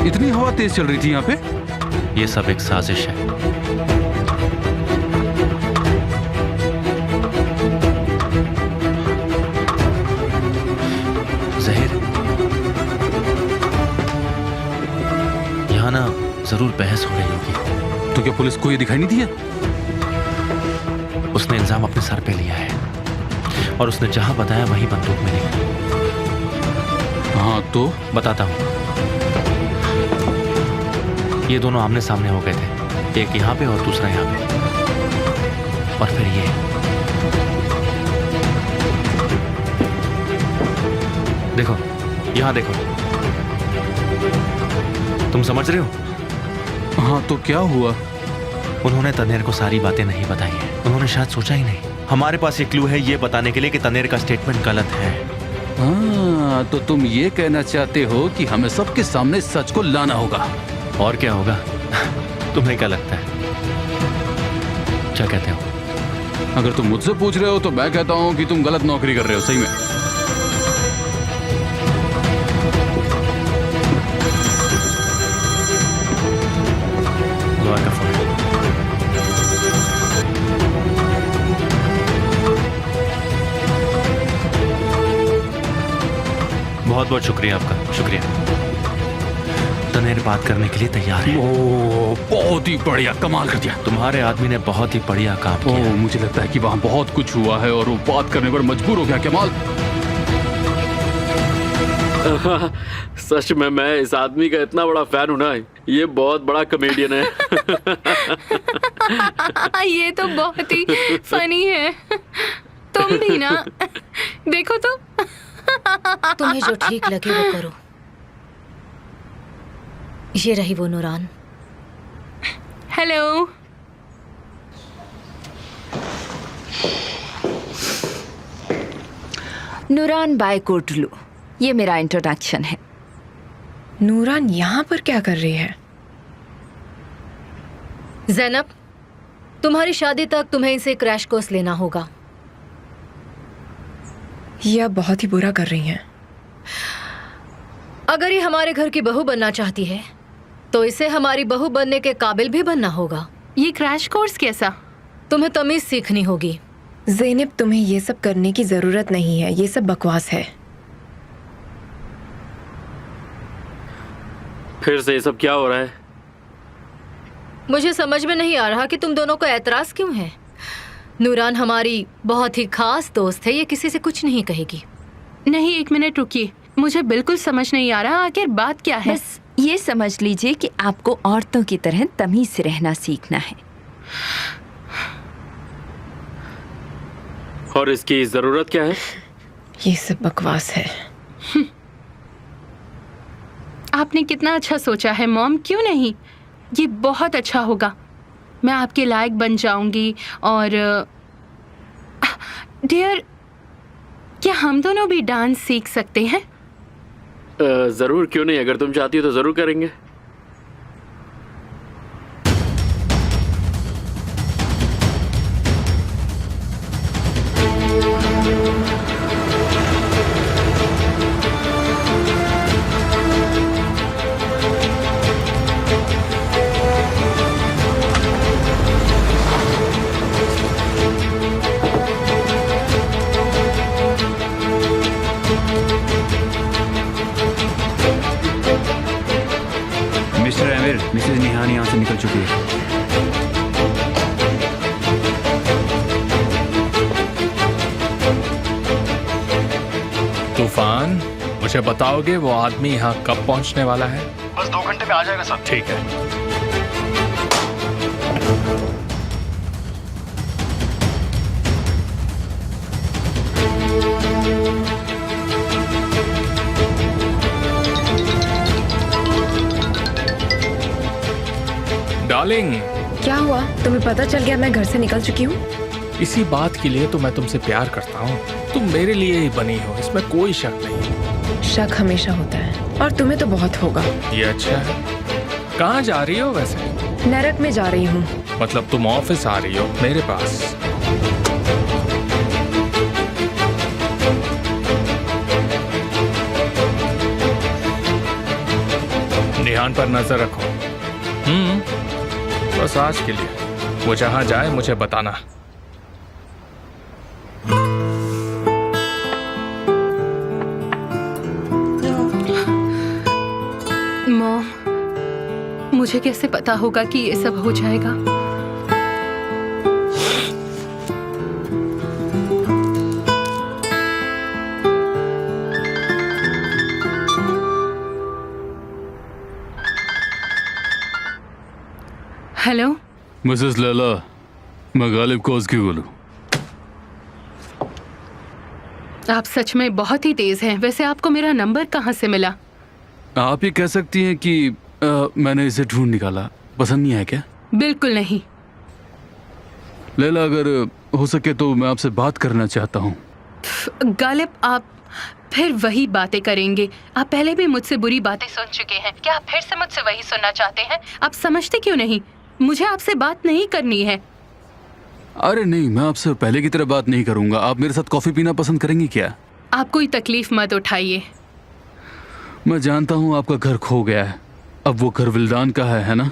इतनी हवा तेज चल रही थी यहाँ पे। ये सब एक साजिश है। जहीर, यहाँ ना जरूर बहस हो रही होगी। तो क्या पुलिस को ये दिखाई नहीं दिया? उसने इल्जाम अपने सर पे लिया है और उसने जहां बताया वहीं बंदूक मिली। हाँ तो बताता हूं। ये दोनों आमने सामने हो गए थे, एक यहाँ पे और दूसरा यहाँ पे, और फिर ये। देखो, यहाँ देखो। तुम समझ रहे हो? हाँ तो क्या हुआ? उन्होंने तनेर को सारी बातें नहीं बताई हैं। उन्होंने शायद सोचा ही नहीं। हमारे पास एक क्लू है ये बताने के लिए कि तनेर का स्टेटमेंट गलत है। हाँ, तो तुम ये कहना चाहते हो कि हमें सबके सामने सच को लाना होगा? और क्या होगा? तुम्हें क्या लगता है? क्या कहते हो? अगर तुम मुझसे पूछ रहे हो तो मैं कहता हूँ कि तुम गलत नौकरी कर रहे हो, सही में। दुआ का फल। बहुत बहुत शुक्रिया आपका, शुक्रिया। तानेर बात करने के लिए तैयार है। ओ, बहुत ही बढ़िया, कमाल कर दिया। तुम्हारे आदमी ने बहुत ही बढ़िया काम किया। मुझे लगता है कि वहाँ बहुत कुछ हुआ है और वो बात करने पर मजबूर हो गया। कमाल। सच में मैं इस आदमी का इतना बड़ा फैन हूं ना, ये बहुत बड़ा कॉमेडियन है। ये तो बहुत ही फनी है। तुम भी ना, देखो तो। तुम्हें जो ठीक लगे वो करो। ये रही वो नूरान। हेलो। नूरान बाय कोटलू, ये मेरा इंट्रोडक्शन है। नूरान यहाँ पर क्या कर रही है? ज़ैनब, तुम्हारी शादी तक तुम्हें इसे क्रैश कोर्स लेना होगा। यह बहुत ही बुरा कर रही हैं। अगर ये हमारे घर की बहू बनना चाहती है तो इसे हमारी बहू बनने के काबिल भी बनना होगा। ये क्रैश कोर्स कैसा? तुम्हें तमीज सीखनी होगी। ज़ैनब, तुम्हें ये सब करने की जरूरत नहीं है, ये सब बकवास है। फिर से ये सब क्या हो रहा है? मुझे समझ में नहीं आ रहा कि तुम दोनों को एतराज क्यों है। नूरान हमारी बहुत ही खास दोस्त है, ये किसी से कुछ नहीं कहेगी। नहीं, एक मिनट रुकिए, मुझे बिल्कुल समझ नहीं आ रहा आखिर बात क्या है। बस ये समझ लीजिए कि आपको औरतों की तरह तमीज से रहना सीखना है। और इसकी जरूरत क्या है? ये सब बकवास है। आपने कितना अच्छा सोचा है मॉम, क्यों नहीं? ये बहुत अच्छा होगा। मैं आपके लायक बन जाऊंगी। और डियर, क्या हम दोनों भी डांस सीख सकते हैं? जरूर, क्यों नहीं। अगर तुम चाहती हो तो जरूर करेंगे। मिस्टर आमिर, मिसेज निहान यहाँ से निकल चुकी है। तूफान, मुझे बताओगे वो आदमी यहाँ कब पहुँचने वाला है? बस 2 घंटे में आ जाएगा सर। ठीक है। डार्लिंग, क्या हुआ? तुम्हें पता चल गया मैं घर से निकल चुकी हूँ? इसी बात के लिए तो मैं तुमसे प्यार करता हूँ। तुम मेरे लिए ही बनी हो, इसमें कोई शक नहीं। शक हमेशा होता है और तुम्हें तो बहुत होगा। ये अच्छा है। कहाँ जा रही हो वैसे? नरक में जा रही हूँ। मतलब तुम ऑफिस आ रही हो मेरे पास? निहान पर नजर रखो। बस आज के लिए। वो जहां जाए मुझे बताना। मॉम, मुझे कैसे पता होगा कि ये सब हो जाएगा? हेलो मिसेस लैला, मैं गालिब कोज़की बोलूं। आप सच में बहुत ही तेज हैं। वैसे आपको मेरा नंबर कहाँ से मिला? आप ये कह सकती हैं कि मैंने इसे ढूंढ निकाला। पसंद नहीं है क्या? बिल्कुल नहीं। लैला, अगर हो सके तो मैं आपसे बात करना चाहता हूँ। गालिब, आप फिर वही बातें करेंगे। आप पहले भी मुझसे बुरी बातें सुन चुके हैं। क्या आप फिर से मुझसे वही सुनना चाहते हैं? आप समझते क्यों नहीं? मुझे आपसे बात नहीं करनी है। अरे नहीं, मैं आपसे पहले की तरह बात नहीं करूंगा। आप मेरे साथ कॉफी पीना पसंद करेंगी क्या? आप कोई तकलीफ मत उठाइए। मैं जानता हूँ आपका घर खो गया है। अब वो घर विल्दान का है ना?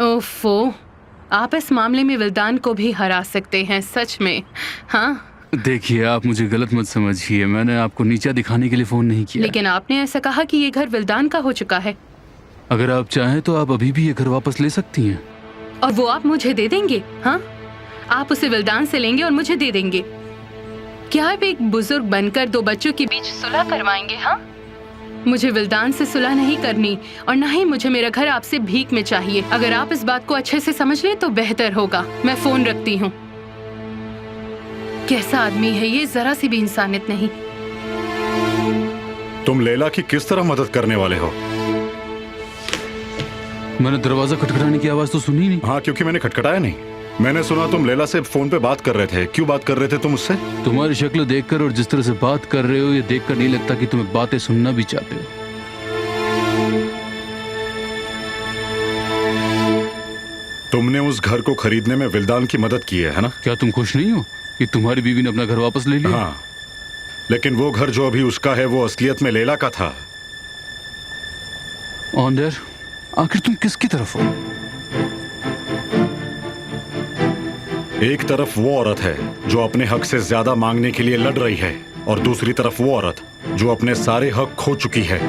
ओफो, आप इस मामले में विल्दान को भी हरा सकते हैं, सच में। हाँ, देखिए, आप मुझे गलत मत समझिए। मैंने आपको नीचा दिखाने के लिए फोन नहीं किया। लेकिन आपने ऐसा कहा कि ये घर विल्दान का हो चुका है। अगर आप चाहें तो आप अभी भी ये घर वापस ले सकती हैं। और वो आप मुझे दे देंगे? हाँ, आप उसे विल्दान से लेंगे और मुझे दे देंगे। क्या आप एक बुजुर्ग बनकर दो बच्चों के बीच सुलह करवाएंगे? हाँ, मुझे विल्दान से सुलह नहीं करनी और ना ही मुझे मेरा घर आपसे भीख में चाहिए। अगर आप इस बात को अच्छे से समझ लें तो बेहतर होगा। मैं फोन रखती हूँ। कैसा आदमी है ये, जरा सी भी इंसानियत नहीं। तुम लैला की किस तरह मदद करने वाले हो? मैंने दरवाजा खटखटाने की आवाज तो सुनी नहीं। हाँ, क्योंकि मैंने खटखटाया नहीं। मैंने सुना तुम लैला से फोन पे बात कर रहे थे। क्यों बात कर रहे थे तुम उससे? तुम्हारी शक्ल देखकर और जिस तरह से बात कर रहे हो ये देखकर नहीं लगता कि तुम्हें बातें सुनना भी चाहते हो। तुमने उस घर को खरीदने में विल्दान की मदद की है ना? क्या तुम खुश नहीं हो कि तुम्हारी बीवी ने अपना घर वापस ले लिया? हाँ, लेकिन वो घर जो अभी उसका है वो असलियत में लैला का था। ऑनर, आखिर तुम किसकी तरफ हो? एक तरफ वो औरत है जो अपने हक से ज्यादा मांगने के लिए लड़ रही है और दूसरी तरफ वो औरत जो अपने सारे हक खो चुकी है।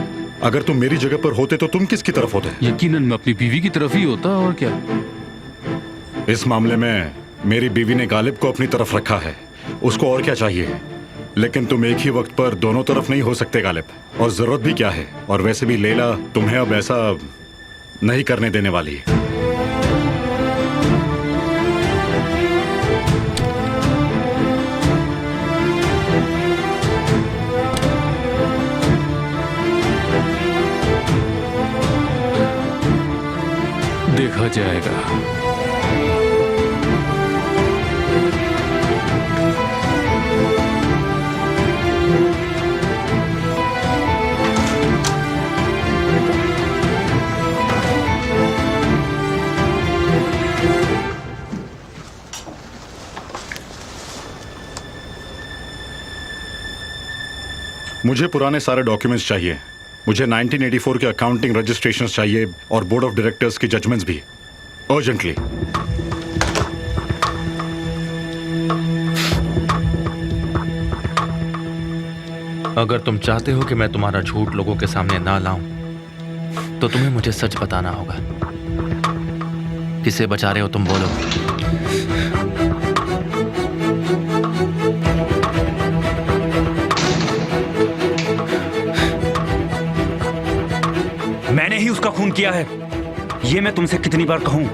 अगर तुम मेरी जगह पर होते तो तुम किसकी तरफ होते? यकीनन मैं अपनी बीवी की तरफ ही होता, और क्या। इस मामले में मेरी बीवी ने गालिब को अपनी तरफ रखा है। उसको और क्या चाहिए? लेकिन तुम एक ही वक्त पर दोनों तरफ नहीं हो सकते गालिब, और जरूरत भी क्या है। और वैसे भी लैला तुम्हें अब ऐसा नहीं करने देने वाली है। देखा जाएगा। मुझे पुराने सारे डॉक्यूमेंट्स चाहिए। मुझे 1984 के अकाउंटिंग रजिस्ट्रेशंस चाहिए और बोर्ड ऑफ डायरेक्टर्स की जजमेंट्स भी, अर्जेंटली। अगर तुम चाहते हो कि मैं तुम्हारा झूठ लोगों के सामने ना लाऊं, तो तुम्हें मुझे सच बताना होगा। किसे बचा रहे हो तुम, बोलो। मैंने ही उसका खून किया है, ये मैं तुमसे कितनी बार कहूं?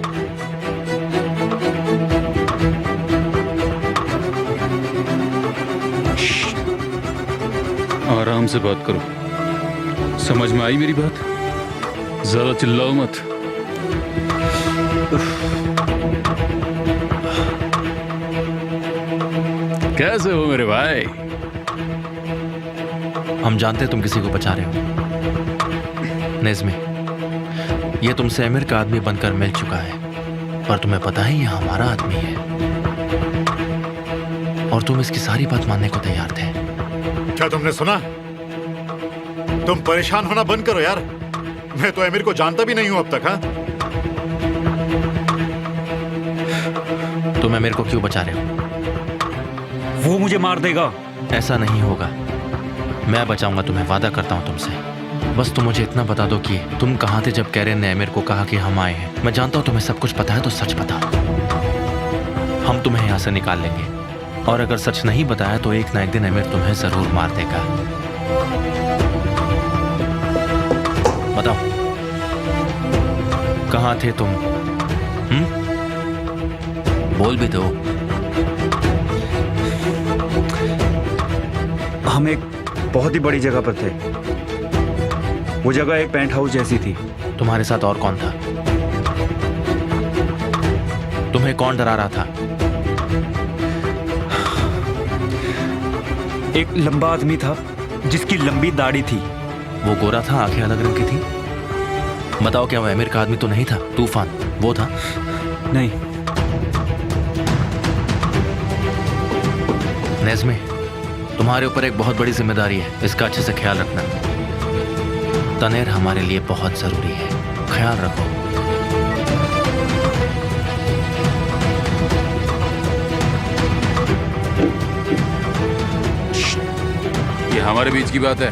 आराम से बात करो। समझ में आई मेरी बात? ज्यादा चिल्लाओ मत। कैसे हो मेरे भाई? हम जानते तुम किसी को बचा रहे हो। नेज़मी, ये तुमसे अमीर का आदमी बनकर मिल चुका है, पर तुम्हें पता है ये हमारा आदमी है, और तुम इसकी सारी बात मानने को तैयार थे। क्या तुमने सुना? तुम परेशान होना बंद करो यार। मैं तो अमीर को जानता भी नहीं हूं अब तक। हाँ, तुम अमीर को क्यों बचा रहे हो? वो मुझे मार देगा। ऐसा नहीं होगा, मैं बचाऊंगा तुम्हें, वादा करता हूं तुमसे। बस तुम मुझे इतना बता दो कि तुम कहाँ थे जब कैरेन ने अमीर को कहा कि हम आए हैं। मैं जानता हूं तुम्हें सब कुछ पता है, तो सच बताओ। हम तुम्हें यहाँ से निकाल लेंगे, और अगर सच नहीं बताया तो एक ना एक दिन अमीर तुम्हें जरूर मार देगा। बताओ, कहाँ थे तुम? बोल भी दो। हम एक बहुत ही बड़ी जगह पर थे। वो जगह एक पेंट हाउस जैसी थी। तुम्हारे साथ और कौन था? तुम्हें कौन डरा रहा था? एक लंबा आदमी था जिसकी लंबी दाढ़ी थी। वो गोरा था, आंखें अलग रंग की थी। बताओ, क्या वो अमीर का आदमी तो नहीं था? तूफान वो था? नहीं। नेज़मी, तुम्हारे ऊपर एक बहुत बड़ी जिम्मेदारी है, इसका अच्छे से ख्याल रखना। तनेर हमारे लिए बहुत जरूरी है, ख्याल रखो। ये हमारे बीच की बात है।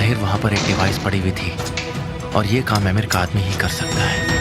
जाहिर वहां पर एक डिवाइस पड़ी हुई थी और ये काम अमीर का आदमी ही कर सकता है।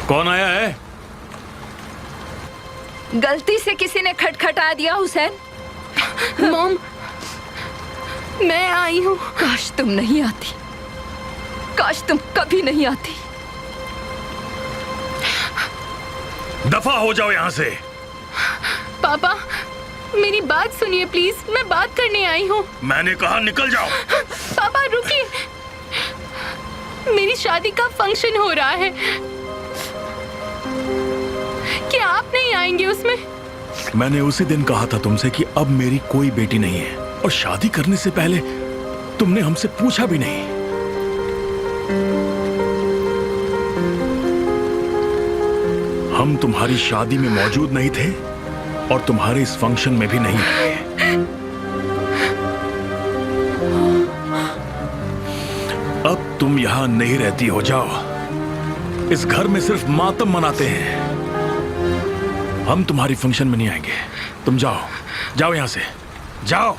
कौन आया है? गलती से किसी ने खटखटा दिया हुसैन। मॉम, मैं आई हूँ। काश तुम नहीं आती, काश तुम कभी नहीं आती। दफा हो जाओ यहाँ से। पापा, मेरी बात सुनिए प्लीज, मैं बात करने आई हूँ। मैंने कहा निकल जाओ। पापा रुकिए, मेरी शादी का फंक्शन हो रहा है, क्या आप नहीं आएंगे उसमें? मैंने उसी दिन कहा था तुमसे कि अब मेरी कोई बेटी नहीं है, और शादी करने से पहले तुमने हमसे पूछा भी नहीं। हम तुम्हारी शादी में मौजूद नहीं थे और तुम्हारे इस फंक्शन में भी नहीं आए। अब तुम यहां नहीं रहती हो, जाओ। इस घर में सिर्फ मातम मनाते हैं, हम तुम्हारी फंक्शन में नहीं आएंगे। तुम जाओ, जाओ यहां से, जाओ।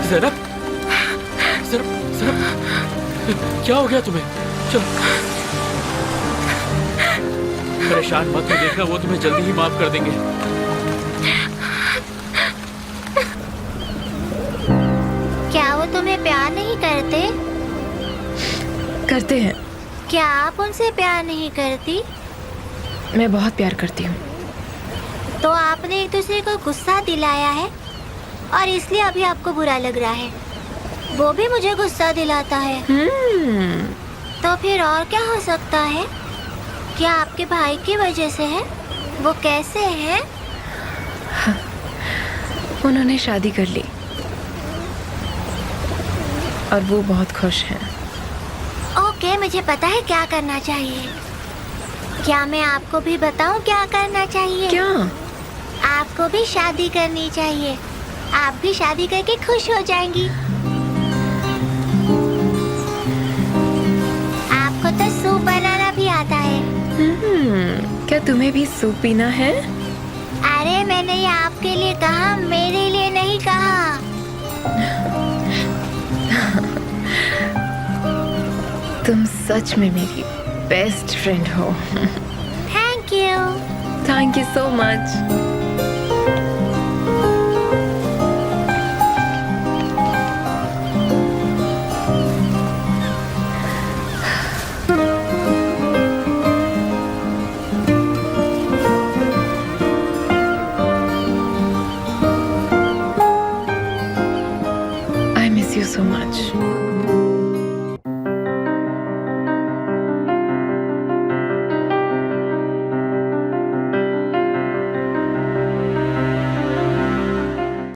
ज़ैनब, ज़ैनब, ज़ैनब, क्या हो गया तुम्हें? चलो, परेशान मत हो, देखना वो तुम्हें जल्दी ही माफ कर देंगे। क्या वो तुम्हें प्यार नहीं करते? करते हैं। क्या आप उनसे प्यार नहीं करती? मैं बहुत प्यार करती हूँ। तो आपने एक दूसरे को गुस्सा दिलाया है और इसलिए अभी आपको बुरा लग रहा है। वो भी मुझे गुस्सा दिलाता है। तो फिर और क्या हो सकता है? क्या आपके भाई की वजह से है? वो कैसे है? उन्होंने शादी कर ली और वो बहुत खुश हैं। ओके, मुझे पता है क्या करना चाहिए। क्या मैं आपको भी बताऊं क्या करना चाहिए? क्या? आपको भी शादी करनी चाहिए। आप भी शादी करके खुश हो जाएंगी। आपको तो सूप बनाना भी आता है। क्या तुम्हें भी सूप पीना है? अरे मैंने ये आपके लिए कहा, मेरे लिए नहीं कहा। तुम सच में मेरी बेस्ट फ्रेंड हो। Thank you. Thank you so much. So much.